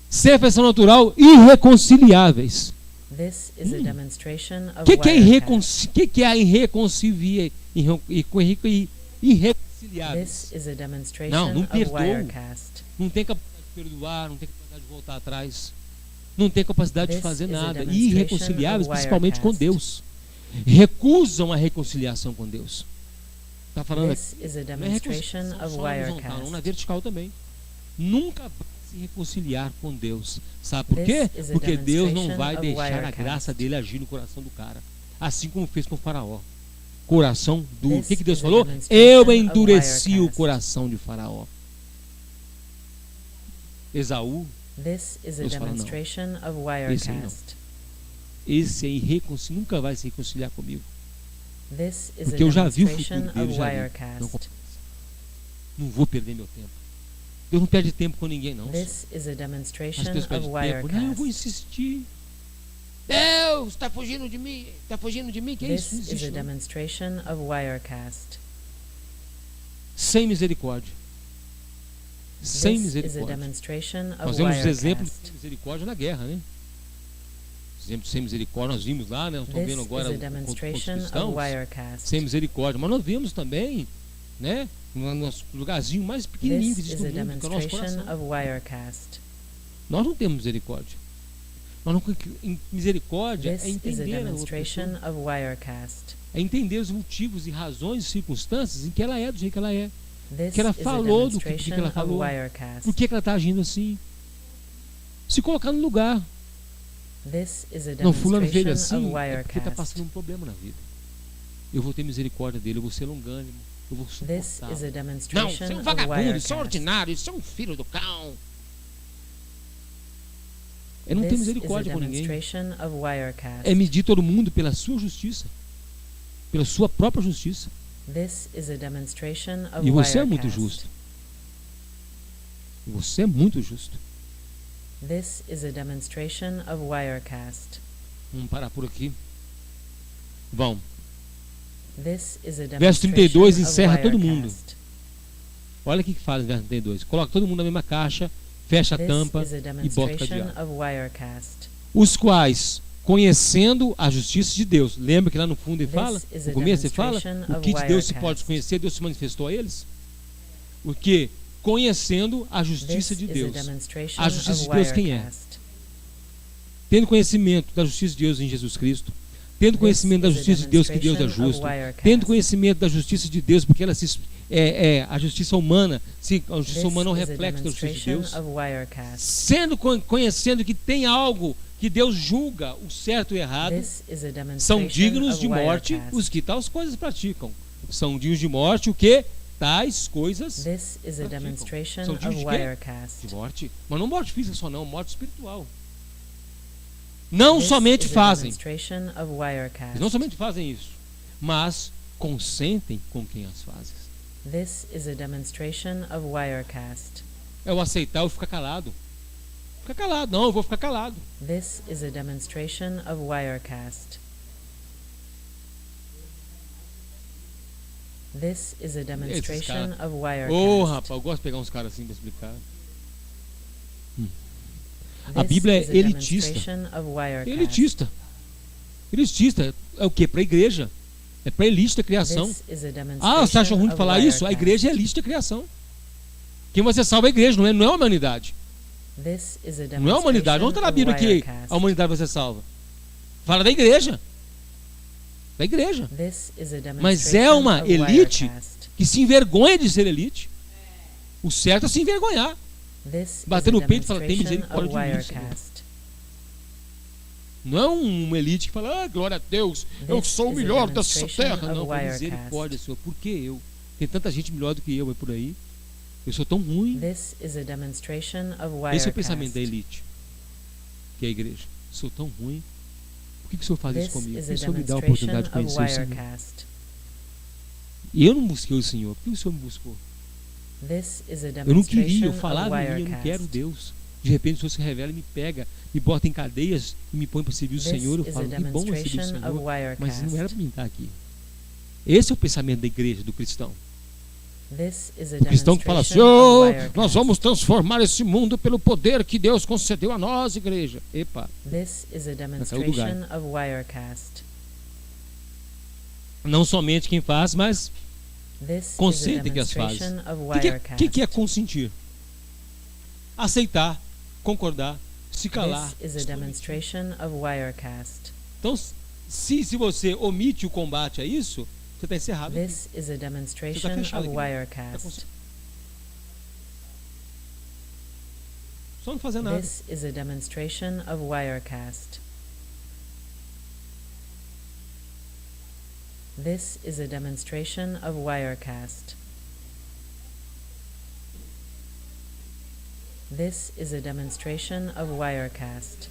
Sem afeição natural, irreconciliáveis. O que é irreconciliáveis? Não perdoa. Não tem capacidade de perdoar, não tem capacidade de voltar atrás. Não tem capacidade de fazer nada. E irreconciliáveis, principalmente com Deus. Recusam a reconciliação com Deus. Está falando aqui. Não é reconciliação só na horizontal, não na vertical também. Nunca vai se reconciliar com Deus. Sabe por quê? Porque Deus não vai deixar a graça dele agir no coração do cara. Assim como fez com o faraó. Coração duro. O que Deus falou? Eu endureci o coração de Faraó. Esaú. This is a demonstration of Wirecast. Esse é irreconciliável, nunca vai se reconciliar comigo. Porque eu já vi o futuro dele, não vou perder meu tempo. Deus não perde tempo com ninguém, não. This is a demonstration of Wirecast. Não, eu vou insistir. Deus está fugindo de mim, está fugindo de mim. Que é isso? Não This is a existe, não. demonstration of Wirecast. Sem misericórdia. Sem This is a misericórdia. demonstration of Nós vemos os exemplos Wirecast. de misericórdia na guerra, né? Exemplos sem misericórdia, nós vimos lá, né? Nós estamos This vendo is agora a com os demonstration of cristãos, Wirecast. sem misericórdia. Mas nós vemos também, né? No nosso lugarzinho mais pequenininho que This existe is a no mundo, que é o nosso demonstration coração. of Wirecast. Nós não temos misericórdia. Nós não, misericórdia This é is a entender a outra demonstration pessoa. of Wirecast. É entender os motivos e razões e circunstâncias em que ela é do jeito que ela é. This Que ela is a falou do que demonstration ela of falou. Wirecast. Por que ela está agindo assim? Se colocar no lugar. This is a Não, fulano veio demonstration assim of é porque está Wirecast. passando um problema na vida. Eu vou ter misericórdia dele, eu vou ser longânimo, eu vou This is a suportar. Não, demonstration isso é um of vagabundo, isso é um Wirecast. ordinário, isso é um filho do cão. É não ter This is a misericórdia com ninguém. demonstration of Wirecast. É medir todo mundo pela sua justiça, pela sua própria justiça. This is a demonstration of E você é Wirecast. muito justo. Você é muito justo. This is a demonstration of Wirecast. Vamos parar por aqui. Bom, This is a Verso demonstration 32 of encerra todo mundo. Wirecast. olha o que fala no verso 32. Coloca todo mundo na mesma caixa, fecha a This tampa is a e bota o demonstration cadeado. of Wirecast. Os quais, conhecendo a justiça de Deus. Lembra que lá no fundo ele fala? This is No a começo ele fala? demonstration O of que de Deus se Wirecast. pode conhecer, Deus se manifestou a eles. O que? Conhecendo a justiça This de is a Deus. demonstration A justiça of de Deus quem é? Wirecast. Tendo conhecimento da justiça de Deus em Jesus Cristo. Tendo This conhecimento da is a justiça de Deus, que Deus é demonstration of justo. Wirecast. Tendo conhecimento da justiça de Deus, porque ela a justiça humana, a justiça This humana é um is a reflexo da justiça de demonstration Deus. of Wirecast. Conhecendo que tem algo que Deus julga o certo e o errado, This is a demonstration são dignos of de morte Wirecast. os que tais coisas praticam. São dignos de morte o que? Tais coisas This is a praticam. demonstration São of dignos de quê? Wirecast. De morte. Mas não morte física só não, morte espiritual. Não This somente is a fazem, demonstration of Wirecast. eles não somente fazem isso, mas consentem com quem as faz. This is a demonstration of Wirecast. É o aceitar ou ficar calado. Ficar calado, não, eu vou ficar calado. This is a demonstration of Wirecast. This is a demonstration of Wirecast. Ô, rapaz, eu gosto de pegar uns caras assim para explicar. A This Bíblia is a é elitista. demonstration of Wirecast. Elitista. Elitista é o que? Para a igreja. É para a elite da criação. This is a Ah, demonstration você acha ruim de of falar isso? A Wirecast. igreja é a elite da criação. Quem você salva é a igreja, não é a humanidade. This is a Não é a humanidade. Onde está na Bíblia que a humanidade vai ser salva? Fala da igreja. Da igreja. This is a Mas é demonstration uma of elite Wirecast. que se envergonha de ser elite. O certo é se envergonhar. This Bater is a no peito e falar, tem demonstration misericórdia of de mim, Senhor. Wirecast. Não é uma elite que fala, glória a Deus, eu This sou o is a melhor dessa demonstration terra. of Não, fala, Wirecast. misericórdia, Senhor. Por que eu? Tem tanta gente melhor do que eu por aí. Eu sou tão ruim. This is a demonstration of Wirecast. Esse é o pensamento da elite, que é a igreja. Sou tão ruim. Por que o Senhor faz isso This comigo? is Por que a o Senhor me dá a demonstration oportunidade de of conhecer o Senhor? Wirecast. E eu não busquei o Senhor. Por que o Senhor me buscou? This is a Eu não queria, demonstration eu of falava em mim, eu não Wirecast. quero Deus. De repente o Senhor se revela e me pega, me bota em cadeias e me põe para servir o This Senhor. Eu is a falo, que bom eu servir o demonstration of Senhor, mas não era Wirecast. para mim estar aqui. Esse é o pensamento da igreja, do cristão. This is a O cristão que fala assim, demonstration of Wirecast. nós vamos transformar esse mundo pelo poder que Deus concedeu a nós, igreja. Epa, This is a do demonstration of Wirecast. não somente quem faz, mas This is a consente que as faz. demonstration of O Wirecast. que é consentir? Aceitar, concordar, se calar. This is a demonstration of Wirecast. Então, se você omite o combate a isso, você está encerrado. aqui. This is a demonstration fechado of aqui. Wirecast. Só não fazer nada. This is a demonstration of Wirecast. This is a demonstration of Wirecast. This is a demonstration of Wirecast.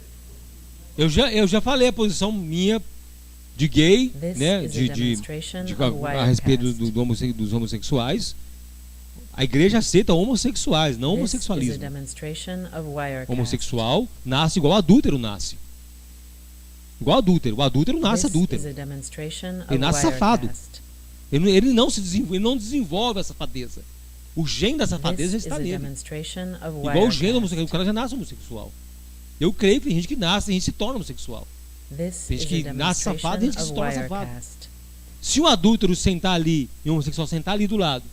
Eu já falei a posição minha de gay, This né, is a demonstration of a respeito Wirecast. dos homossexuais. A igreja aceita homossexuais, não This is a homossexualismo. demonstration of Wirecast. Homossexual nasce igual adúltero nasce. Igual adúltero. O adúltero nasce adúltero. Ele nasce safado. Ele não desenvolve a safadeza. O gene da safadeza já está nele. Igual o gene homossexual. O cara já nasce homossexual. Eu creio que tem gente que nasce, tem gente que se torna homossexual. Tem gente que nasce safado, tem gente que se torna safado. Se o adúltero sentar ali e o homossexual sentar ali do lado,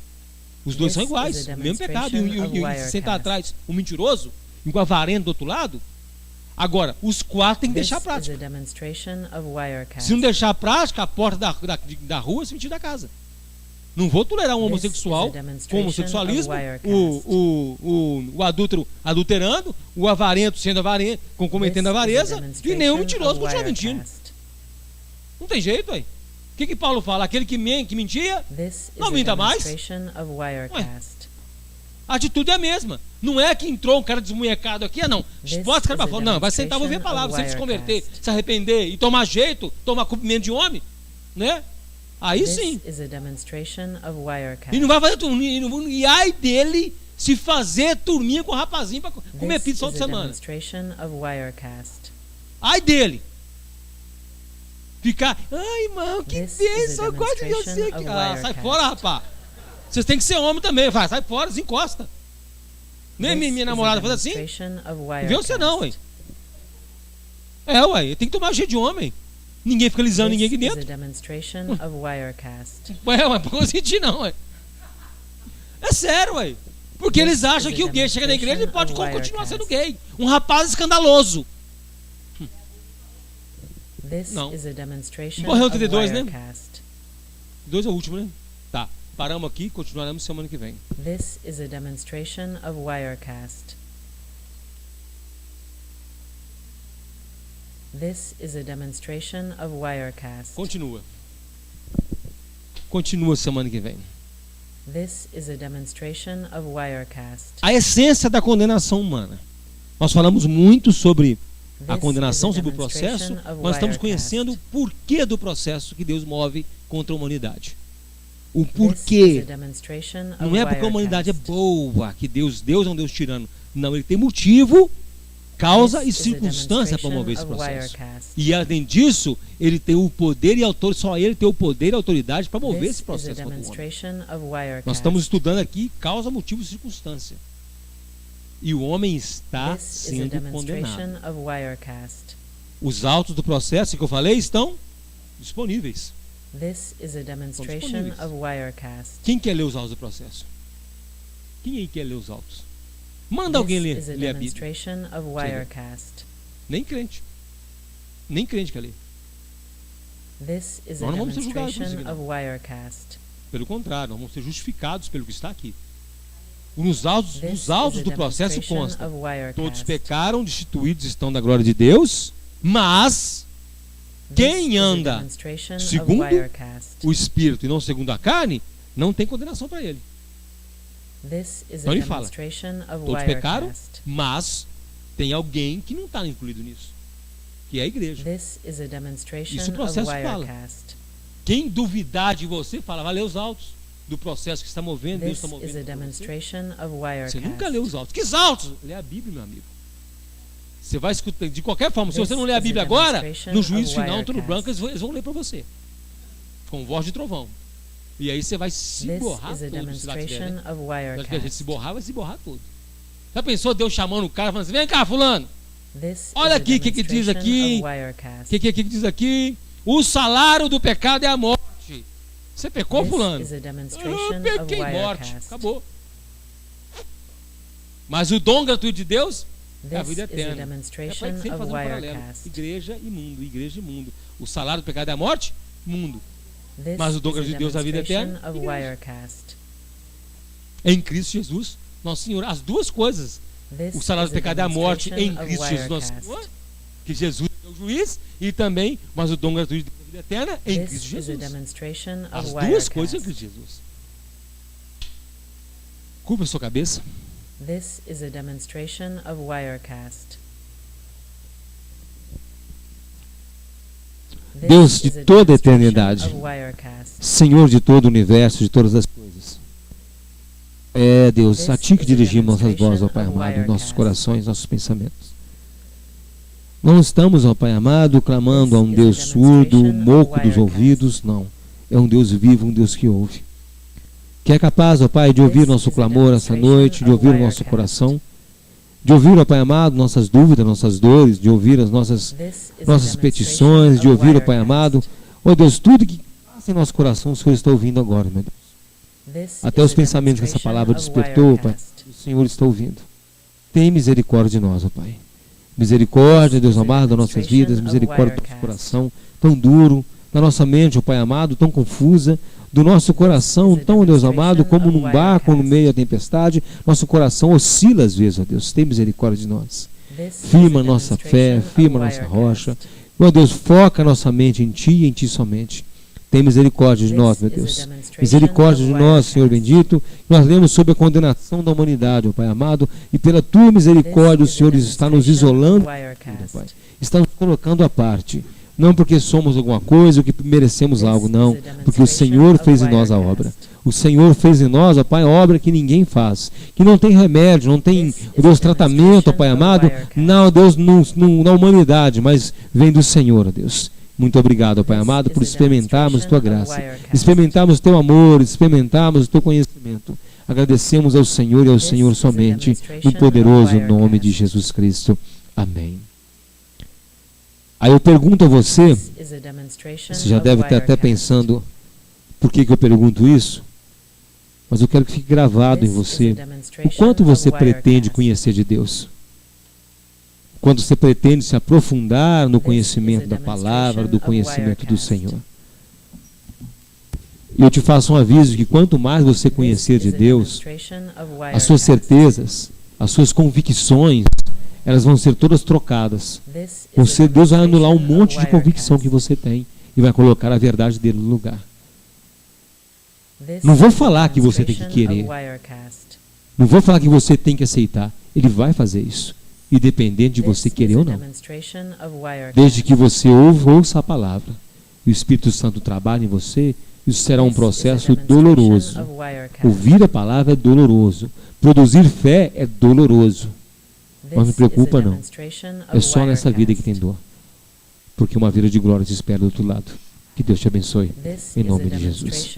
os dois são iguais, o mesmo pecado. E sentar atrás um mentiroso e um avarento do outro lado. Agora, os quatro têm que deixar a prática. Se não deixar a prática, a porta da rua é sentido da casa. Não vou tolerar um homossexual com homossexualismo, o adúltero adulterando, o avarento sendo avarento, cometendo avareza, e nem o mentiroso continuar mentindo. Não tem jeito, aí. O que Paulo fala? Aquele que mentia, não minta mais. Ué, a atitude é a mesma. Não é que entrou um cara desmunhecado aqui, não. Pode cara para fora. Não, vai sentar, vou ver a palavra, você se converter, se arrepender e tomar jeito, tomar cumprimento de homem, né? Aí sim. E não vai fazer turminha. E ai dele se fazer turminha com o rapazinho para comer pizza toda semana. Ai dele. Ficar, ai irmão, que bênção, eu gosto de você aqui. Ah, sai fora, rapaz. Vocês têm que ser homem também. Vai, sai fora, desencosta. Nem minha namorada faz assim. Não vê você não, ué. Ué, tem que tomar jeito de homem. Ninguém fica lisando ninguém aqui dentro. Ué, mas não sentir não, ué. É sério, ué. Porque eles acham que o gay chega na igreja e pode continuar sendo gay. Um rapaz escandaloso. Não. Morreu 32, né? 2 é o último, né? Tá. Paramos aqui, continuaremos semana que vem. This is a demonstration of Wirecast. This is a demonstration of Wirecast. Continua. Continua semana que vem. This is a demonstration of Wirecast. A essência da condenação humana. Nós falamos muito sobre a condenação, sobre o processo. Nós estamos conhecendo o porquê do processo que Deus move contra a humanidade. O porquê. Não é porque a humanidade é boa, que Deus é um Deus tirano. Não, ele tem motivo, causa e circunstância para mover esse processo. E além disso, ele tem o poder e autoridade, só ele tem o poder e autoridade para mover esse processo contra o homem. Nós estamos estudando aqui causa, motivo e circunstância. E o homem está sendo condenado. Os autos do processo que eu falei estão disponíveis. This is a demonstration of Wirecast. Quem quer ler os autos do processo? Quem aí quer ler os autos? Manda alguém ler a Bíblia. Nem crente. Nem crente quer ler. This is Nós a não vamos ser julgados por demonstration isso aqui, of não. Wirecast. Pelo contrário, nós vamos ser justificados pelo que está aqui. Nos autos do processo consta: todos pecaram, destituídos estão da glória de Deus, mas quem anda segundo o Espírito e não segundo a carne, não tem condenação para ele. Então ele fala: todos pecaram, mas tem alguém que não está incluído nisso, que é a igreja. Isso o processo fala. Quem duvidar de você, fala, vai ler os autos do processo que está movendo, Deus está movendo. Você nunca leu os autos. Que autos? Lê a Bíblia, meu amigo. Você vai escutar, de qualquer forma, se você não ler a Bíblia agora, no juízo final, no turno branco, eles vão ler para você. Com voz de trovão. E aí você vai se borrar todo, se lá tiver, né? A gente se borrar, vai se borrar todo. Já pensou Deus chamando o cara, falando assim, vem cá, fulano. Olha aqui o que diz aqui. O que diz aqui? O salário do pecado é a morte. Você pecou, fulano? Eu pequei, morte. Acabou. Mas o dom gratuito de Deus é a vida eterna. É para sempre fazer um paralelo. Igreja e mundo, igreja e mundo. O salário do pecado é a morte? Mundo. Mas o dom gratuito de Deus é a vida eterna? Em Cristo Jesus, nosso Senhor. As duas coisas. O salário do pecado é a morte em Cristo Jesus, nosso Senhor. Que Jesus é o juiz. E também, mas o dom gratuito de Deus é a vida eterna em Cristo Jesus. As duas coisas em Cristo Jesus. Curva a sua cabeça. This is a demonstration of Wirecast. Deus de toda a eternidade, Senhor de todo o universo, de todas as coisas. É, Deus, a Ti que dirigimos nossas vozes, ó Pai amado, nossos corações, nossos pensamentos. Não estamos, ó Pai amado, clamando a um Deus surdo, moco dos ouvidos, não. É um Deus vivo, um Deus que ouve. Que é capaz, ó Pai, de ouvir nosso clamor essa noite, de ouvir o nosso coração, de ouvir, ó Pai amado, nossas dúvidas, nossas dores, de ouvir as nossas petições, de ouvir, ó Pai amado, ó Deus, tudo que passa em nosso coração, o Senhor está ouvindo agora, meu Deus. Até os pensamentos que essa palavra despertou, Pai, o Senhor está ouvindo. Tem misericórdia de nós, ó Pai. Misericórdia, Deus amado, das nossas vidas, misericórdia do nosso coração tão duro, da nossa mente, ó Pai amado, tão confusa, do nosso coração tão, Deus amado, como num barco no meio da tempestade, nosso coração oscila às vezes, ó Deus. Tem misericórdia de nós. Firma a nossa fé, firma a nossa rocha. Ó Deus, foca a nossa mente em Ti e em Ti somente. Tem misericórdia de nós, meu Deus. Misericórdia de nós, Senhor bendito. Nós lemos sobre a condenação da humanidade, ó Pai amado, e pela Tua misericórdia o Senhor está nos isolando, Pai. Está nos colocando à parte. Não porque somos alguma coisa ou que merecemos algo, não. Porque o Senhor fez em nós a obra. O Senhor fez em nós, ó Pai, a obra que ninguém faz. Que não tem remédio, não tem, Deus, tratamento, ó Pai amado, não, Deus, na humanidade, mas vem do Senhor, ó Deus. Muito obrigado, ó Pai amado, por experimentarmos Tua graça, experimentarmos Teu amor, experimentarmos o Teu conhecimento. Agradecemos ao Senhor e ao Senhor somente, no poderoso nome de Jesus Cristo. Amém. Aí eu pergunto a você, você já deve estar até pensando, por que eu pergunto isso? Mas eu quero que fique gravado em você, o quanto você pretende conhecer de Deus. Quando você pretende se aprofundar no conhecimento da palavra, do conhecimento do Senhor. E eu te faço um aviso que quanto mais você conhecer de Deus, as suas certezas, as suas convicções, elas vão ser todas trocadas. Deus vai anular um monte de convicção que você tem e vai colocar a verdade dele no lugar. Não vou falar que você tem que querer. Não vou falar que você tem que aceitar. Ele vai fazer isso, independente de você querer ou não. Desde que você ouça a palavra e o Espírito Santo trabalhe em você, isso será um processo doloroso. Ouvir a palavra é doloroso. Produzir fé é doloroso. Mas não me preocupa não. É só nessa vida que tem dor. Porque uma vida de glória te espera do outro lado. Que Deus te abençoe. Em nome de Jesus.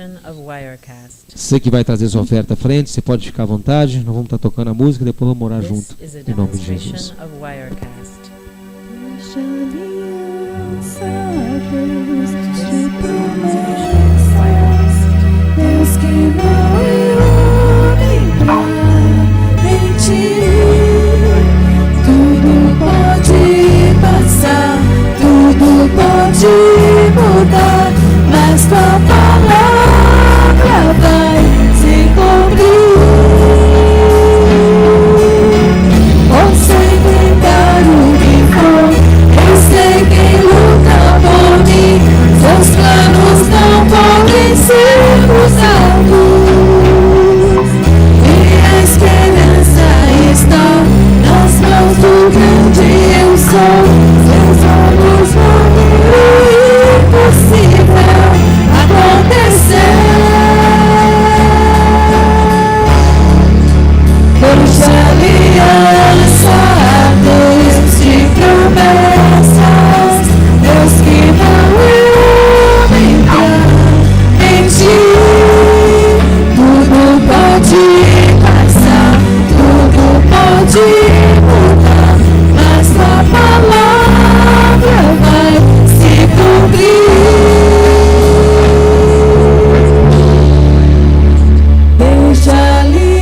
Você que vai trazer sua oferta à frente, você pode ficar à vontade. Nós vamos estar tocando a música e depois vamos orar junto. Em nome de Jesus. Deus que não em ti. Tudo pode passar, tudo pode mudar, mas tua palavra vai se cumprir. Ou sem tentar o que for, eu sei quem luta por mim. Seus planos não podem ser usados, e a esperança está nas mãos do grande eu sou. Seus olhos vão ver o impossível acontecer. Deus de aliança, Deus de promessas, Deus que não é homem pra mentir. Tudo pode passar, tudo pode mudar, mas a palavra vai se cumprir. Deus de aliança.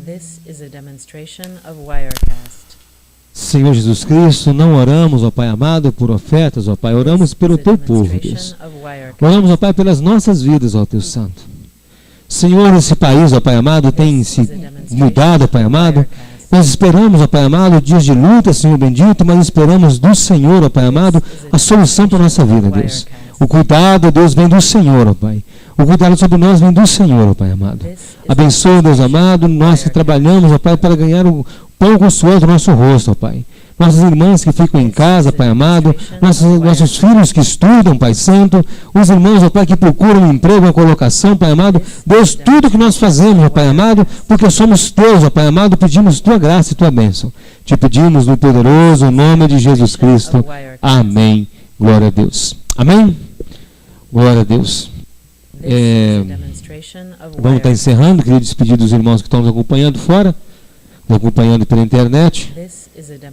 This is a demonstration of Wirecast. Senhor Jesus Cristo, não oramos, ó Pai amado, por ofertas, ó Pai. Oramos pelo Teu povo, Deus. Oramos, ó Pai, pelas nossas vidas, ó Deus Santo. Senhor, esse país, ó Pai amado, tem se mudado, ó Pai amado. Nós esperamos, ó Pai amado, dias de luta, Senhor bendito, mas esperamos do Senhor, ó Pai amado, a solução para a nossa vida, Deus. O cuidado, Deus, vem do Senhor, ó Pai. O cuidado sobre nós vem do Senhor, ó Pai amado. Abençoa, Deus amado, nós que trabalhamos, ó Pai, para ganhar o pão com o suor do nosso rosto, ó Pai. nossas irmãs que ficam em casa, Pai amado, nossos filhos que estudam, Pai Santo, os irmãos, ó Pai, que procuram um emprego, uma colocação, Pai amado. Deus, tudo que nós fazemos, ó Pai amado, porque somos teus, ó Pai amado, pedimos tua graça e tua bênção. Te pedimos no poderoso nome de Jesus Cristo. Amém. Glória a Deus. Amém? Glória a Deus. Vamos estar encerrando. Queria despedir dos irmãos que estão nos acompanhando fora, nos acompanhando pela internet,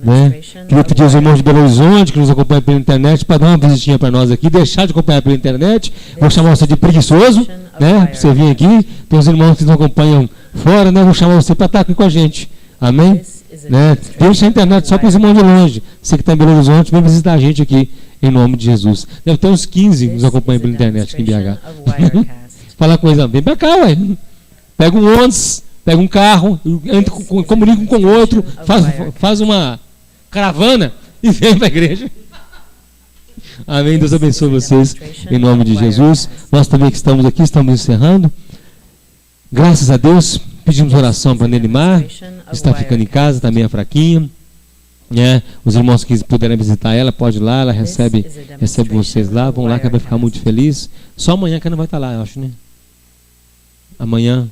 né? Queria pedir aos irmãos de Belo Horizonte que nos acompanham pela internet para dar uma visitinha para nós aqui, deixar de acompanhar pela internet. Vou chamar você de preguiçoso, né? Para você vir aqui. Tem os irmãos que nos acompanham fora, né? Vou chamar você para estar aqui com a gente. Amém? Né? Deixa a internet só para os irmãos de longe. Você que está em Belo Horizonte, vem visitar a gente aqui em nome de Jesus. Deve ter uns 15 que nos acompanham pela internet aqui em BH. Fala com eles, vem para cá, ué. Pega um ônibus, pega um carro, comunica um com o outro, faz uma caravana e vem para a igreja. Amém. Deus abençoe vocês em nome de Jesus. Nós também que estamos aqui, estamos encerrando. Graças a Deus, pedimos oração para Nelimar, que está ficando em casa, está meio fraquinha. Os irmãos que puderem visitar ela, pode ir lá, ela recebe vocês lá, vão lá que ela vai ficar muito feliz. Só amanhã que ela não vai estar lá, eu acho, né? Amanhã,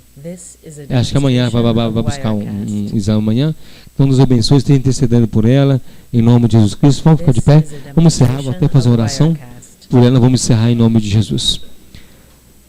acho que amanhã vai buscar um exame amanhã. Então nos abençoe, esteja intercedendo por ela, em nome de Jesus Cristo. Vamos ficar de pé, vamos encerrar, vou até fazer uma oração por ela, vamos encerrar em nome de Jesus.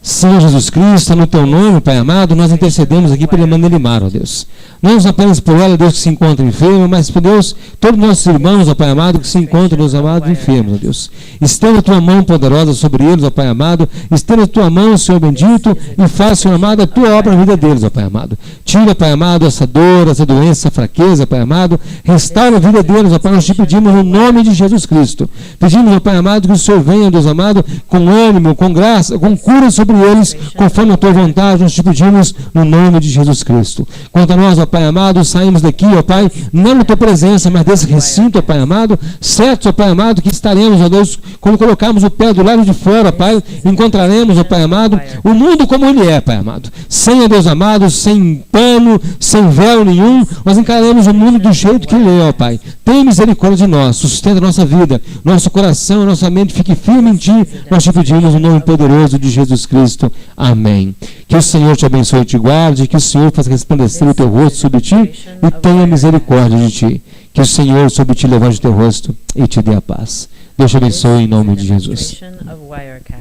Senhor Jesus Cristo, no teu nome, Pai amado, nós intercedemos aqui pela irmã Nelimar, ó Deus. Não apenas por ela, Deus, que se encontra enferma, mas por Deus, todos os nossos irmãos, ó Pai amado, que se encontram, Deus amado, enfermos, ó Deus. Estenda a tua mão poderosa sobre eles, ó Pai amado. Estenda a tua mão, Senhor bendito, e faça, Senhor amado, a tua obra na vida deles, ó Pai amado. Tira, Pai amado, essa dor, essa doença, essa fraqueza, Pai amado. Restaura a vida deles, ó Pai. Nós te pedimos no nome de Jesus Cristo. Pedimos, ó Pai amado, que o Senhor venha, Deus amado, com ânimo, com graça, com cura sobre eles, conforme a tua vontade. Nós te pedimos no nome de Jesus Cristo. Quanto a nós, ó Pai amado, saímos daqui, ó Pai, não na tua presença, mas desse recinto, ó Pai amado, certo, ó Pai amado, que estaremos, ó Deus, quando colocarmos o pé do lado de fora, ó Pai, encontraremos, ó Pai amado, o mundo como ele é, Pai amado, sem, ó Deus amado, sem pano, sem véu nenhum, nós encararemos o mundo do jeito que ele é, ó Pai. Tem misericórdia de nós, sustenta a nossa vida, nosso coração, nossa mente fique firme em Ti. Nós te pedimos no nome poderoso de Jesus Cristo. Amém. Que o Senhor te abençoe e te guarde, que o Senhor faça resplandecer o teu rosto sobre ti e tenha misericórdia de ti. Que o Senhor sobre ti levante o teu rosto e te dê a paz. Deus te abençoe em nome de Jesus.